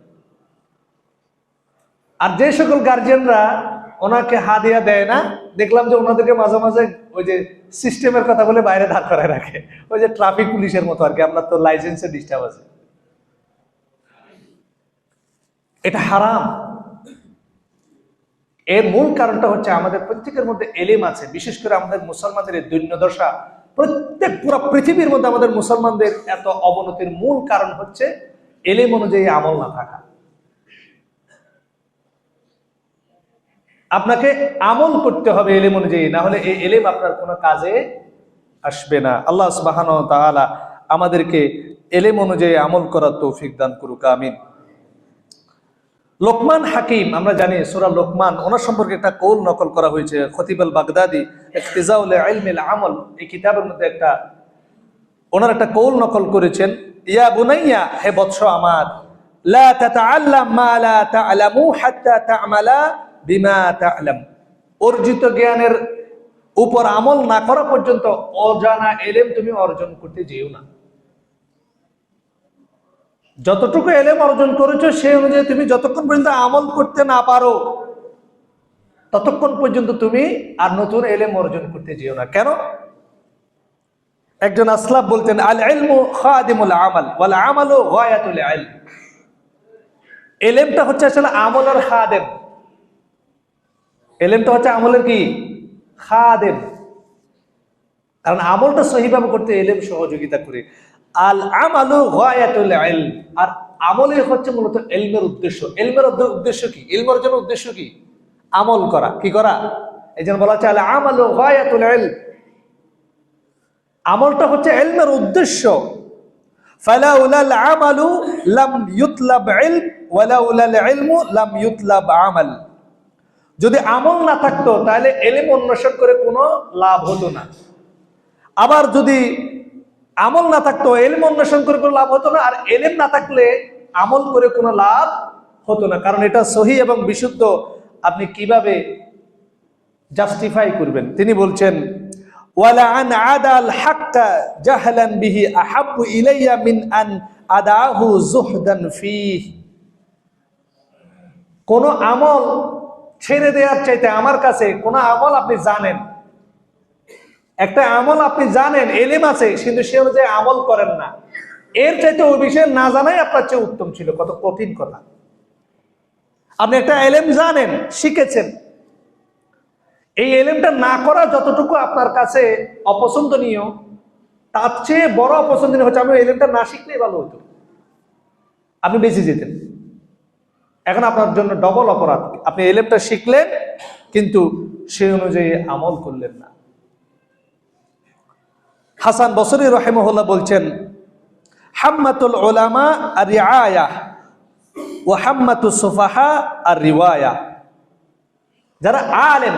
আর যে সকল গার্জিয়ানরা ওনাকে হাদিয়া দেয় না, দেখলাম যে ওনাদেরকে মাঝে মাঝে ওই যে সিস্টেমের কথা বলে বাইরে দাঁড় করায় রাখে, ওই যে ট্রাফিক পুলিশের মতো আর কি, আপনার তো লাইসেন্সের ডিস্টার্ব আছে। এটা হারাম। এর মূল কারণটা হচ্ছে আমাদের প্রত্যেকের মধ্যে এলিম আছে, বিশেষ করে আমাদের মুসলমানদের এই দৈন্যদশা, প্রত্যেক পুরো পৃথিবীর মধ্যে আমাদের মুসলমানদের এত অবনতির মূল কারণ হচ্ছে এলিম অনুযায়ী আমল না থাকা। আপনাকে আমল করতে হবে এলিম অনুযায়ী, না হলে এই এলিম আপনার কোনো কাজে আসবে না। আল্লাহ সুবহানাহু ওয়া তাআলা আমাদেরকে এলিম অনুযায়ী আমল করার তৌফিক দান করুক, আমিন। লোকমান হাকিম, আমরা জানি সূরা লোকমান, ওনার সম্পর্কে একটা কৌল নকল করা হয়েছে। খতিব আল বাগদাদি ইকতিজাউল ইলমিল আমল এই কিতাবের মধ্যে একটা ওনার একটা কৌল নকল করেছেন। ইয়া বুনাইয়া, হে বৎস আমার, লা তাতাআল্লাম মা লা তা'লামু হাত্তা তা'মালা বিমা তা'লাম, অর্জিত জ্ঞানের উপর আমল না করা পর্যন্ত অজানা ইলম তুমি অর্জন করতে যেও না। যতটুকু ইলম অর্জন করেছো সেই অনুযায়ী তুমি যতক্ষণ পর্যন্ত আমল করতে না পারো ততক্ষণ পর্যন্ত তুমি আর নতুন ইলম অর্জন করতে যেও না। কেন? একজন আসলাফ বলতেন, আল ইলমু খাদিমুল আমাল ওয়াল আমালু গায়াতুল ইলম। ইলমটা হচ্ছে আসলে আমলের খাদেম, ইলমটা হচ্ছে আমলের কি খাদেম, কারণ আমলটা সহিভাবে করতে ইলম সহযোগিতা করে। আল আমালু গায়াতুল ইলম, আর আমলই হচ্ছে মূলত ইলমের উদ্দেশ্য। ইলমের উদ্দেশ্য কি? ইলম অর্জনের উদ্দেশ্য কি? আমল করা। কি করা? এইজন্য বলা হচ্ছে আল আমালু গায়াতুল ইলম, আমলটা হচ্ছে ইলমের উদ্দেশ্য। ফালাউলাল আমালু লাম ইউতলাব ইলম ওয়ালাউলাল ইলমু লাম ইউতলাব আমাল। যদি আমল না থাকতো তাহলে ইলম অন্বেষণ করে কোনো লাভ হতো না। আবার যদি আমল না থাকতো ইলম অন্বেষণ করে কোনো লাভ হতো না, আর ইলম না থাকলে আমল করে কোনো লাভ হতো না। কারণ এটা সহি এবং বিশুদ্ধ আপনি কিভাবে জাস্টিফাই করবেন। তিনি বলছেন ওয়ালা আন আদাল হাক্কা জাহলান বিহি আহাব্বু ইলাইয়া মিন আন আদাহু যুহদান ফীহ। কোন আমল ছেড়ে দেওয়ার চাইতে আমার কাছে কোন আমল আপনি জানেন, একটা আমল আপনি জানেন, এলেম আছে, কিন্তু সে অনুযায়ী আমল করেন না, এর চাইতে ওই বিষয়ে না জানাই আপনার চেয়ে উত্তম ছিল। কত কঠিন কথা। আপনি একটা এলেম জানেন, শিখেছেন, এই এলেমটা না করা যতটুকু আপনার কাছে অপছন্দনীয়, তার চেয়ে বড় অপছন্দনীয় হচ্ছে আমি এলেমটা না শিখলেই ভালো হতো, আপনি বেঁচে যেতেন। এখন আপনার জন্য ডবল অপরাধ, আপনি এলেমটা শিখলেন কিন্তু সেই অনুযায়ী আমল করলেন না। হাসান বসরি রাহিমাহুল্লাহ বলছেন হাম্মাতুল উলামা আর রিআয়া ওয়া হাম্মাতুস সুফাহা আর রিওয়ায়া। যারা আলেম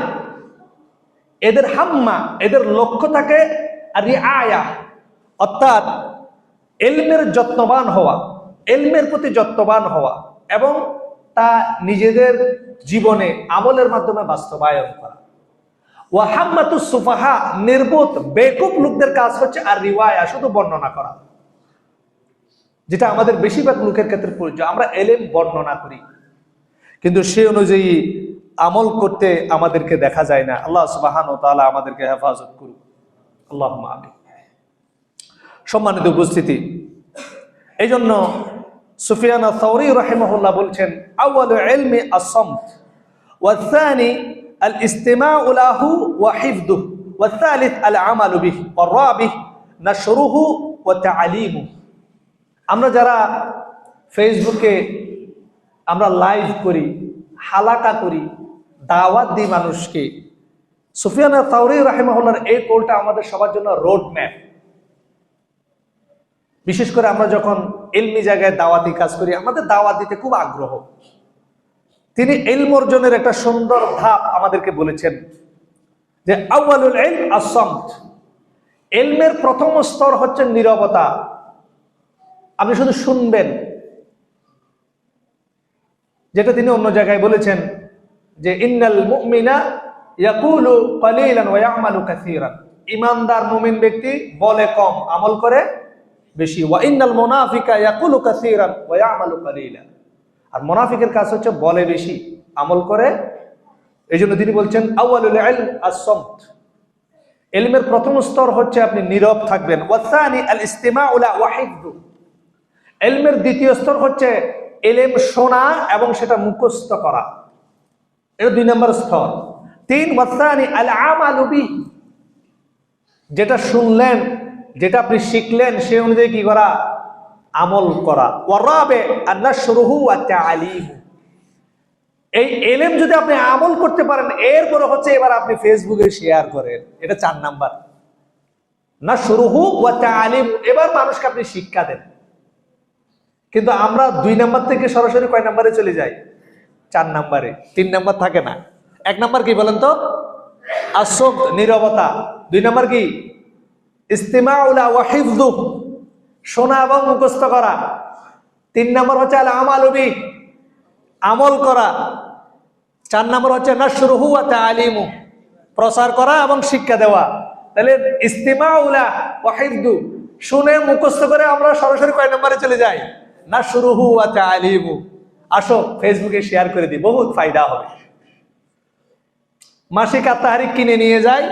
এদের হাম্মা, এদের লক্ষ্য থাকে আর রিআয়া, অর্থাৎ ইলমের যত্নবান হওয়া, ইলমের প্রতি যত্নবান হওয়া এবং তা নিজেদের জীবনে আমলের মাধ্যমে বাস্তবায়ন করা। ওয়া হাম্মাতুস সুফাহা, নির্বোধ বেকুব লোকদের কাজ হচ্ছে আর রিওয়ায়া, শুধু বর্ণনা করা, যেটা আমাদের বেশিরভাগ লোকের ক্ষেত্রে প্রয়োজন। আমরা এলেম বর্ণনা করি কিন্তু সে অনুযায়ী আমল করতে আমাদেরকে দেখা যায় না। আল্লাহ সুবহানাহু ওয়া তাআলা আমাদেরকে হেফাজত করুন, আল্লাহুম্মা আমিন। সম্মানিত উপস্থিতি, এই জন্য সুফিয়ান আস-সাওরী রাহিমাহুল্লাহ বলছেন আউয়ালু ইলমি আস-সামত ওয়া সানি আল-ইসতিমাউ লাহু ওয়া হিফযুহু ওয়া সালিস আল-আমালু বিহি ওয়া রাবিহ নাশরুহু ওয়া তা'লিমুহু। আমরা যারা ফেসবুকে আমরা লাইভ করি, হালাকা করি, দাওয়াত দিই মানুষকে, সুফিয়ান আস-সাওরী রাহিমাহুল্লাহর এই কৌলটা আমাদের সবার জন্য রোড ম্যাপ। বিশেষ করে আমরা যখন ইলমি জায়গায় দাওয়াতি কাজ করি, আমাদের দাওয়াত দিতে খুব আগ্রহ। তিনি ইলম অর্জনের একটা সুন্দর ধাপ আমাদেরকে বলেছেন যে আউয়ালুল ইলম আস-সামত, ইলমের প্রথম স্তর হচ্ছে নীরবতা। আপনি শুধু শুনবেন, যেটা তিনি অন্য জায়গায় বলেছেন যে ইন্নাল মুমিনা ইয়াকুলু কালিলান ওয়া ইয়ামালু কাসীরান। ঈমানদার মুমিন ব্যক্তি বলে কম, আমল করে বেশি। ওয়া ইন্নাল মুনাফিকা ইয়াকুলু কাসীরান ওয়া ইয়ামালু কালিলা। আর মুনাফিকের কাজ হচ্ছে বলে বেশি, আমল করে। এইজন্য তিনি বলছেন আউয়ালুল ইলম আস-সামত, ইলমের প্রথম স্তর হচ্ছে আপনি নীরব থাকবেন। ওয়া সানি আল-ইসতিমাউ লা ওয়া হিফযু, ইলমের দ্বিতীয় স্তর হচ্ছে ইলম শোনা এবং সেটা মুখস্থ করা, এটা 2 নম্বর স্তর। 3 ওয়া সানি আল-আমালু বিহি, যেটা শুনলেন, যেটা আপনি শিখলেন সে অনুযায়ী কি করা, আমল করা। ওয়া রাবি আন-নাশরুহু ওয়া তা'লিমু, এই ইলম যদি আপনি আমল করতে পারেন, এরপরে হচ্ছে এবার আপনি ফেসবুকে শেয়ার করেন, এটা 4 নাম্বার। নাশরুহু ওয়া তা'লিমু, এবার মানুষকে আপনি শিক্ষা দেন। কিন্তু আমরা 2 নাম্বার থেকে সরাসরি কয় নাম্বারে চলে যাই, 4 নাম্বারে। 3 নাম্বার থাকে না। 1 নাম্বার কি বলেন তো, আসব, নীরবতা। 2 নাম্বার কি, ইস্তিমাউ লা ওয়া হিফযু, শোনা এবং মুখস্থ করা। 3 নাম্বার হচ্ছে আল আমালু বি, আমল করা। 4 নাম্বার হচ্ছে নাশরুহু ওয়া তা'লিমু, প্রচার করা এবং শিক্ষা দেওয়া। তাহলে ইস্তিমাউ লা ওয়া হিফযু, শুনে মুখস্থ করে আমরা সরাসরি কয় নাম্বারে চলে যাই, নাশরুহু ওয়া তা'লিমু। আসো ফেসবুকে শেয়ার করে দিই, বহুত ফায়দা হবে। মাসিক আত্মাহারিক কিনে নিয়ে যায়,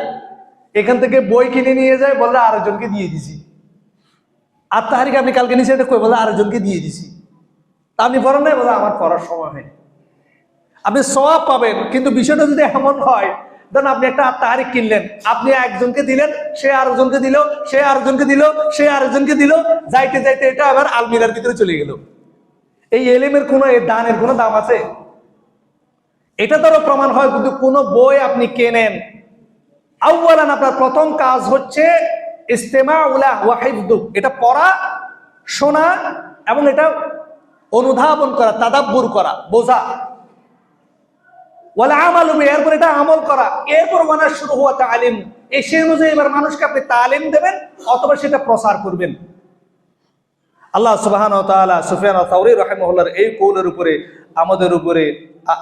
এখান থেকে বই কিনে নিয়ে যায়, বললে আরেকজনকে দিয়ে দিছি। আত্মাহারিক আপনি কালকে নিচে কই, বলে আরেকজনকে দিয়ে দিছি। তা আপনি পড়েন নাই, বলে আমার পড়ার সময় হয়নি। আপনি সওয়াব পাবেন, কিন্তু বিষয়টা যদি এমন হয়, ধরুন আপনি একটা আত্মাহারিক কিনলেন, আপনি একজনকে দিলেন, সে আরেকজনকে দিল, সে আরেকজনকে দিল, সে আরেকজনকে দিল, যাইতে যাইতে এটা আবার আলমিরার ভিতরে চলে গেল। এই ইলমের কোনো, এই দানের কোনো দাম আছে? এটা তারও প্রমাণ হয় কিন্তু কোনো বই আপনি কেনেন, আউয়ালান আপনার প্রথম কাজ হচ্ছে ইস্তিমাউ লা ওয়া হিফযু, এটা পড়া, শোনা এবং এটা অনুধাবন করা, তাদাব্বুর করা, বোঝা। ওয়াল আমালু বি, এরপর এটা আমল করা। এরপর ওয়া নাশরুহু ওয়া তা'লিম, এই সেই অনুযায়ী এবার মানুষকে আপনি তালিম দেবেন অথবা সেটা প্রচার করবেন। আল্লাহ সুবহানাহু ওয়া তাআলা সুফিয়ান আস-সাওরী রাহিমাহুল্লাহর এই কওলের উপরে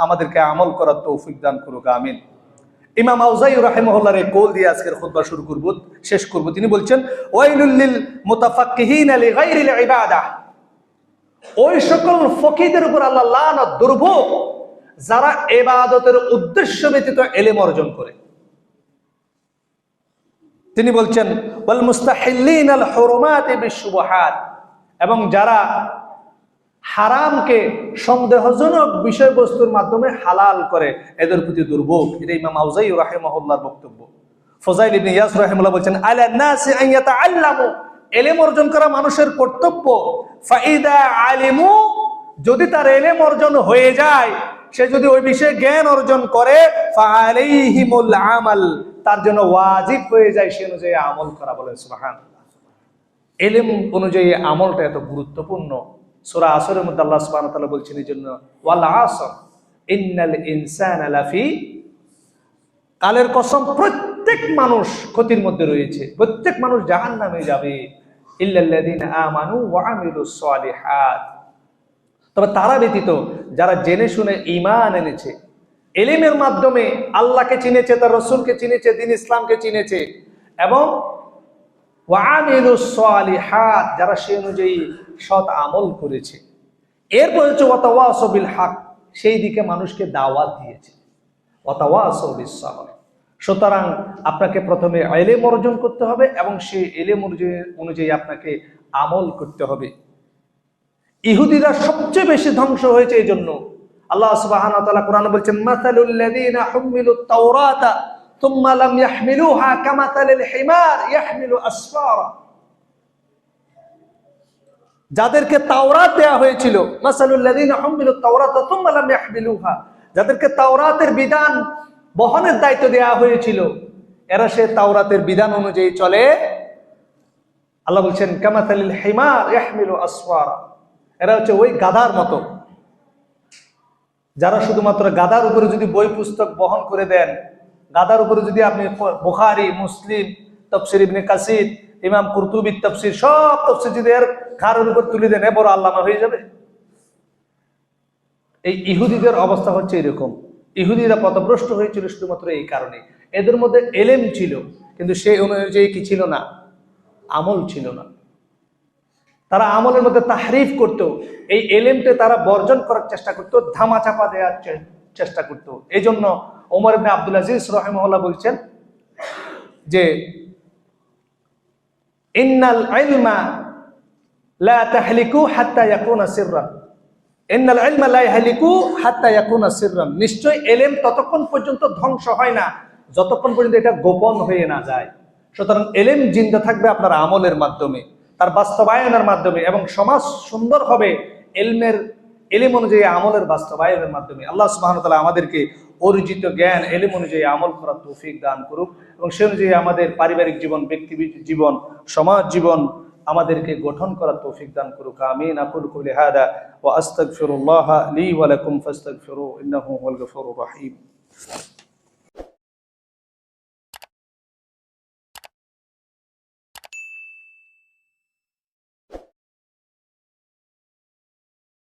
আমাদেরকে আমল করার তৌফিক দান করুক, আমিন। ইমাম আউজাই রাহিমাহুল্লাহর এই কওল দিয়ে আজকের খুতবা শুরু করব, শেষ করব। তিনি বলছেন, ওয়াইলুল লিল মুতাফাক্কিহিনা লিগাইরিল ইবাদাহ, ওই সকল ফকিহদের উপর আল্লাহ লানত, দুর্ভোগ, যারা ইবাদতের উদ্দেশ্য ব্যতীত ইলম অর্জন করে। তিনি বলছেন, ওয়াল মুস্তাহিল্লিনাল হুরুমাতি বিশুবহাত, এবং যারা হারামকে সন্দেহজনক বিষয়বস্তুর মাধ্যমে হালাল করে, এদের প্রতি দুর্ভোগ। এটা ইমাম আউজাই রাহিমাহুল্লাহর বক্তব্য। ফুজাইল ইবনে ইয়াস রাহিমাহুল্লাহ বলেন, আলা নাসি আন ইয়াতাআল্লামু, ইলম অর্জন করা মানুষের কর্তব্য। ফাইদা আলিমু, যদি তার ইলম অর্জন হয়ে যায়, সে যদি ওই বিষয়ে জ্ঞান অর্জন করে, ফাআলাইহিমুল আমাল, তার জন্য ওয়াজিব হয়ে যায় সে অনুযায়ী আমল করা। বলেন সুবহানাল্লাহ। ইলম অনুযায়ী আমলটা এত গুরুত্বপূর্ণ। সূরা আসরের মধ্যে আল্লাহ সুবহানাহু ওয়া তাআলা বলছেন এই জন্য, ওয়াল আসর ইন্নাল ইনসানা লাফি, কালের কসম, প্রত্যেক মানুষ ক্ষতির মধ্যে রয়েছে, প্রত্যেক মানুষ জাহান্নামে যাবে, ইল্লাল্লাযীনা আমানু ওয়া আমিলুস সালিহাত, তবে তারা ব্যতীত যারা জেনে শুনে ঈমান এনেছে, ইলমের মাধ্যমে আল্লাহকে চিনেছে, তার রাসূলকে চিনেছে, দ্বীন ইসলামকে চিনেছে, এবং ওয়া আমিলুস সালিহাত, যারা সে অনুযায়ী সৎ আমল করেছে। এরপর হচ্ছে ওয়াতাওয়াসাউ বিল হক, সেই দিকে মানুষকে দাওয়াত দিয়েছে, ওয়াতাওয়াসাউ বিস সাবর। সুতরাং আপনাকে প্রথমে ইলম অর্জন করতে হবে এবং সেই ইলম অনুযায়ী আপনাকে আমল করতে হবে। ইহুদিরা সবচেয়ে বেশি ধ্বংস হয়েছে এই জন্য। আল্লাহ সুবহানাহু ওয়া তাআলা কোরআনে বলছেন, মাসালুল লাযীনা হুমিলুত তাওরাতা সুম্মা লাম ইয়াহমিলুহা কামাসালিল হিমার ইয়াহমিলু আসফারা, যাদেরকে তাওরাত দেয়া হয়েছিল, মাসালুল লাযীনা হুমিলুত তাওরাতা সুম্মা লাম ইয়াহমিলুহা, যাদেরকে তাওরাতের বিধান বহনের দায়িত্ব দেয়া হয়েছিল, এরা সে তাওরাতের বিধান অনুযায়ী চলে। আল্লাহ বলছেন, কামাসালিল হিমার ইয়াহমিলু আসফারা, এরা হচ্ছে ওই গাধার মতো, যারা শুধুমাত্র গাধার উপরে যদি বই পুস্তক বহন করে দেন, গাধার উপরে যদি আপনি বুখারী, মুসলিম, তাফসীর ইবনে কাসির, ইমাম কুরতুবীর তাফসীর, সব তাফসীর যদি এর ঘাড়ের উপর তুলে দেন, এ বড় আল্লামা হয়ে যাবে। এই ইহুদিদের অবস্থা হচ্ছে এরকম। ইহুদিরা পথভ্রষ্ট হয়েছিল শুধুমাত্র এই কারণে, এদের মধ্যে ইলম ছিল কিন্তু সেই অনুযায়ী কি ছিল না, আমল ছিল না। তারা আমলের মধ্যে তাহরিফ করত, এই ইলমকে তারা বর্জন করার চেষ্টা করত, ধামাচাপা দেওয়ার চেষ্টা করত। এই জন্য ওমর ইবনে আব্দুল আজিজ রাহিমাহুল্লাহ বলছেন যে, ইন্নাল ইলমা লা তাহলিকু হাত্তা ইয়াকুনা সিররান, ইন্নাল ইলমা লা ইয়াহলিকু হাত্তা ইয়াকুনা সিররান, নিশ্চয় ইলম ততক্ষণ পর্যন্ত ধ্বংস হয় না যতক্ষণ পর্যন্ত এটা গোপন হয়ে না যায়। সুতরাং ইলম জিন্দা থাকবে আপনার আমলের মাধ্যমে, তার বাস্তবায়নের মাধ্যমে, এবং সমাজ সুন্দর হবে ইলম অনুযায়ী আমলের বাস্তবায়নের মাধ্যমে। আল্লাহ সুবহানাহু ওয়া তাআলা আমাদেরকে অর্জিত জ্ঞান ইলম অনুযায়ী আমল করার তৌফিক দান করুক, এবং সে অনুযায়ী আমাদের পারিবারিক জীবন, ব্যক্তি জীবন, সমাজ জীবন আমাদেরকে গঠন করার তৌফিক দান করুক। আমিন। আকুলু কওলি হাদা ওয়া আস্তাগফিরুল্লাহ লি ওয়া লাকুম ফাস্তাগফিরুহু ইন্নাহু হুয়াল গফুরুর রহিম।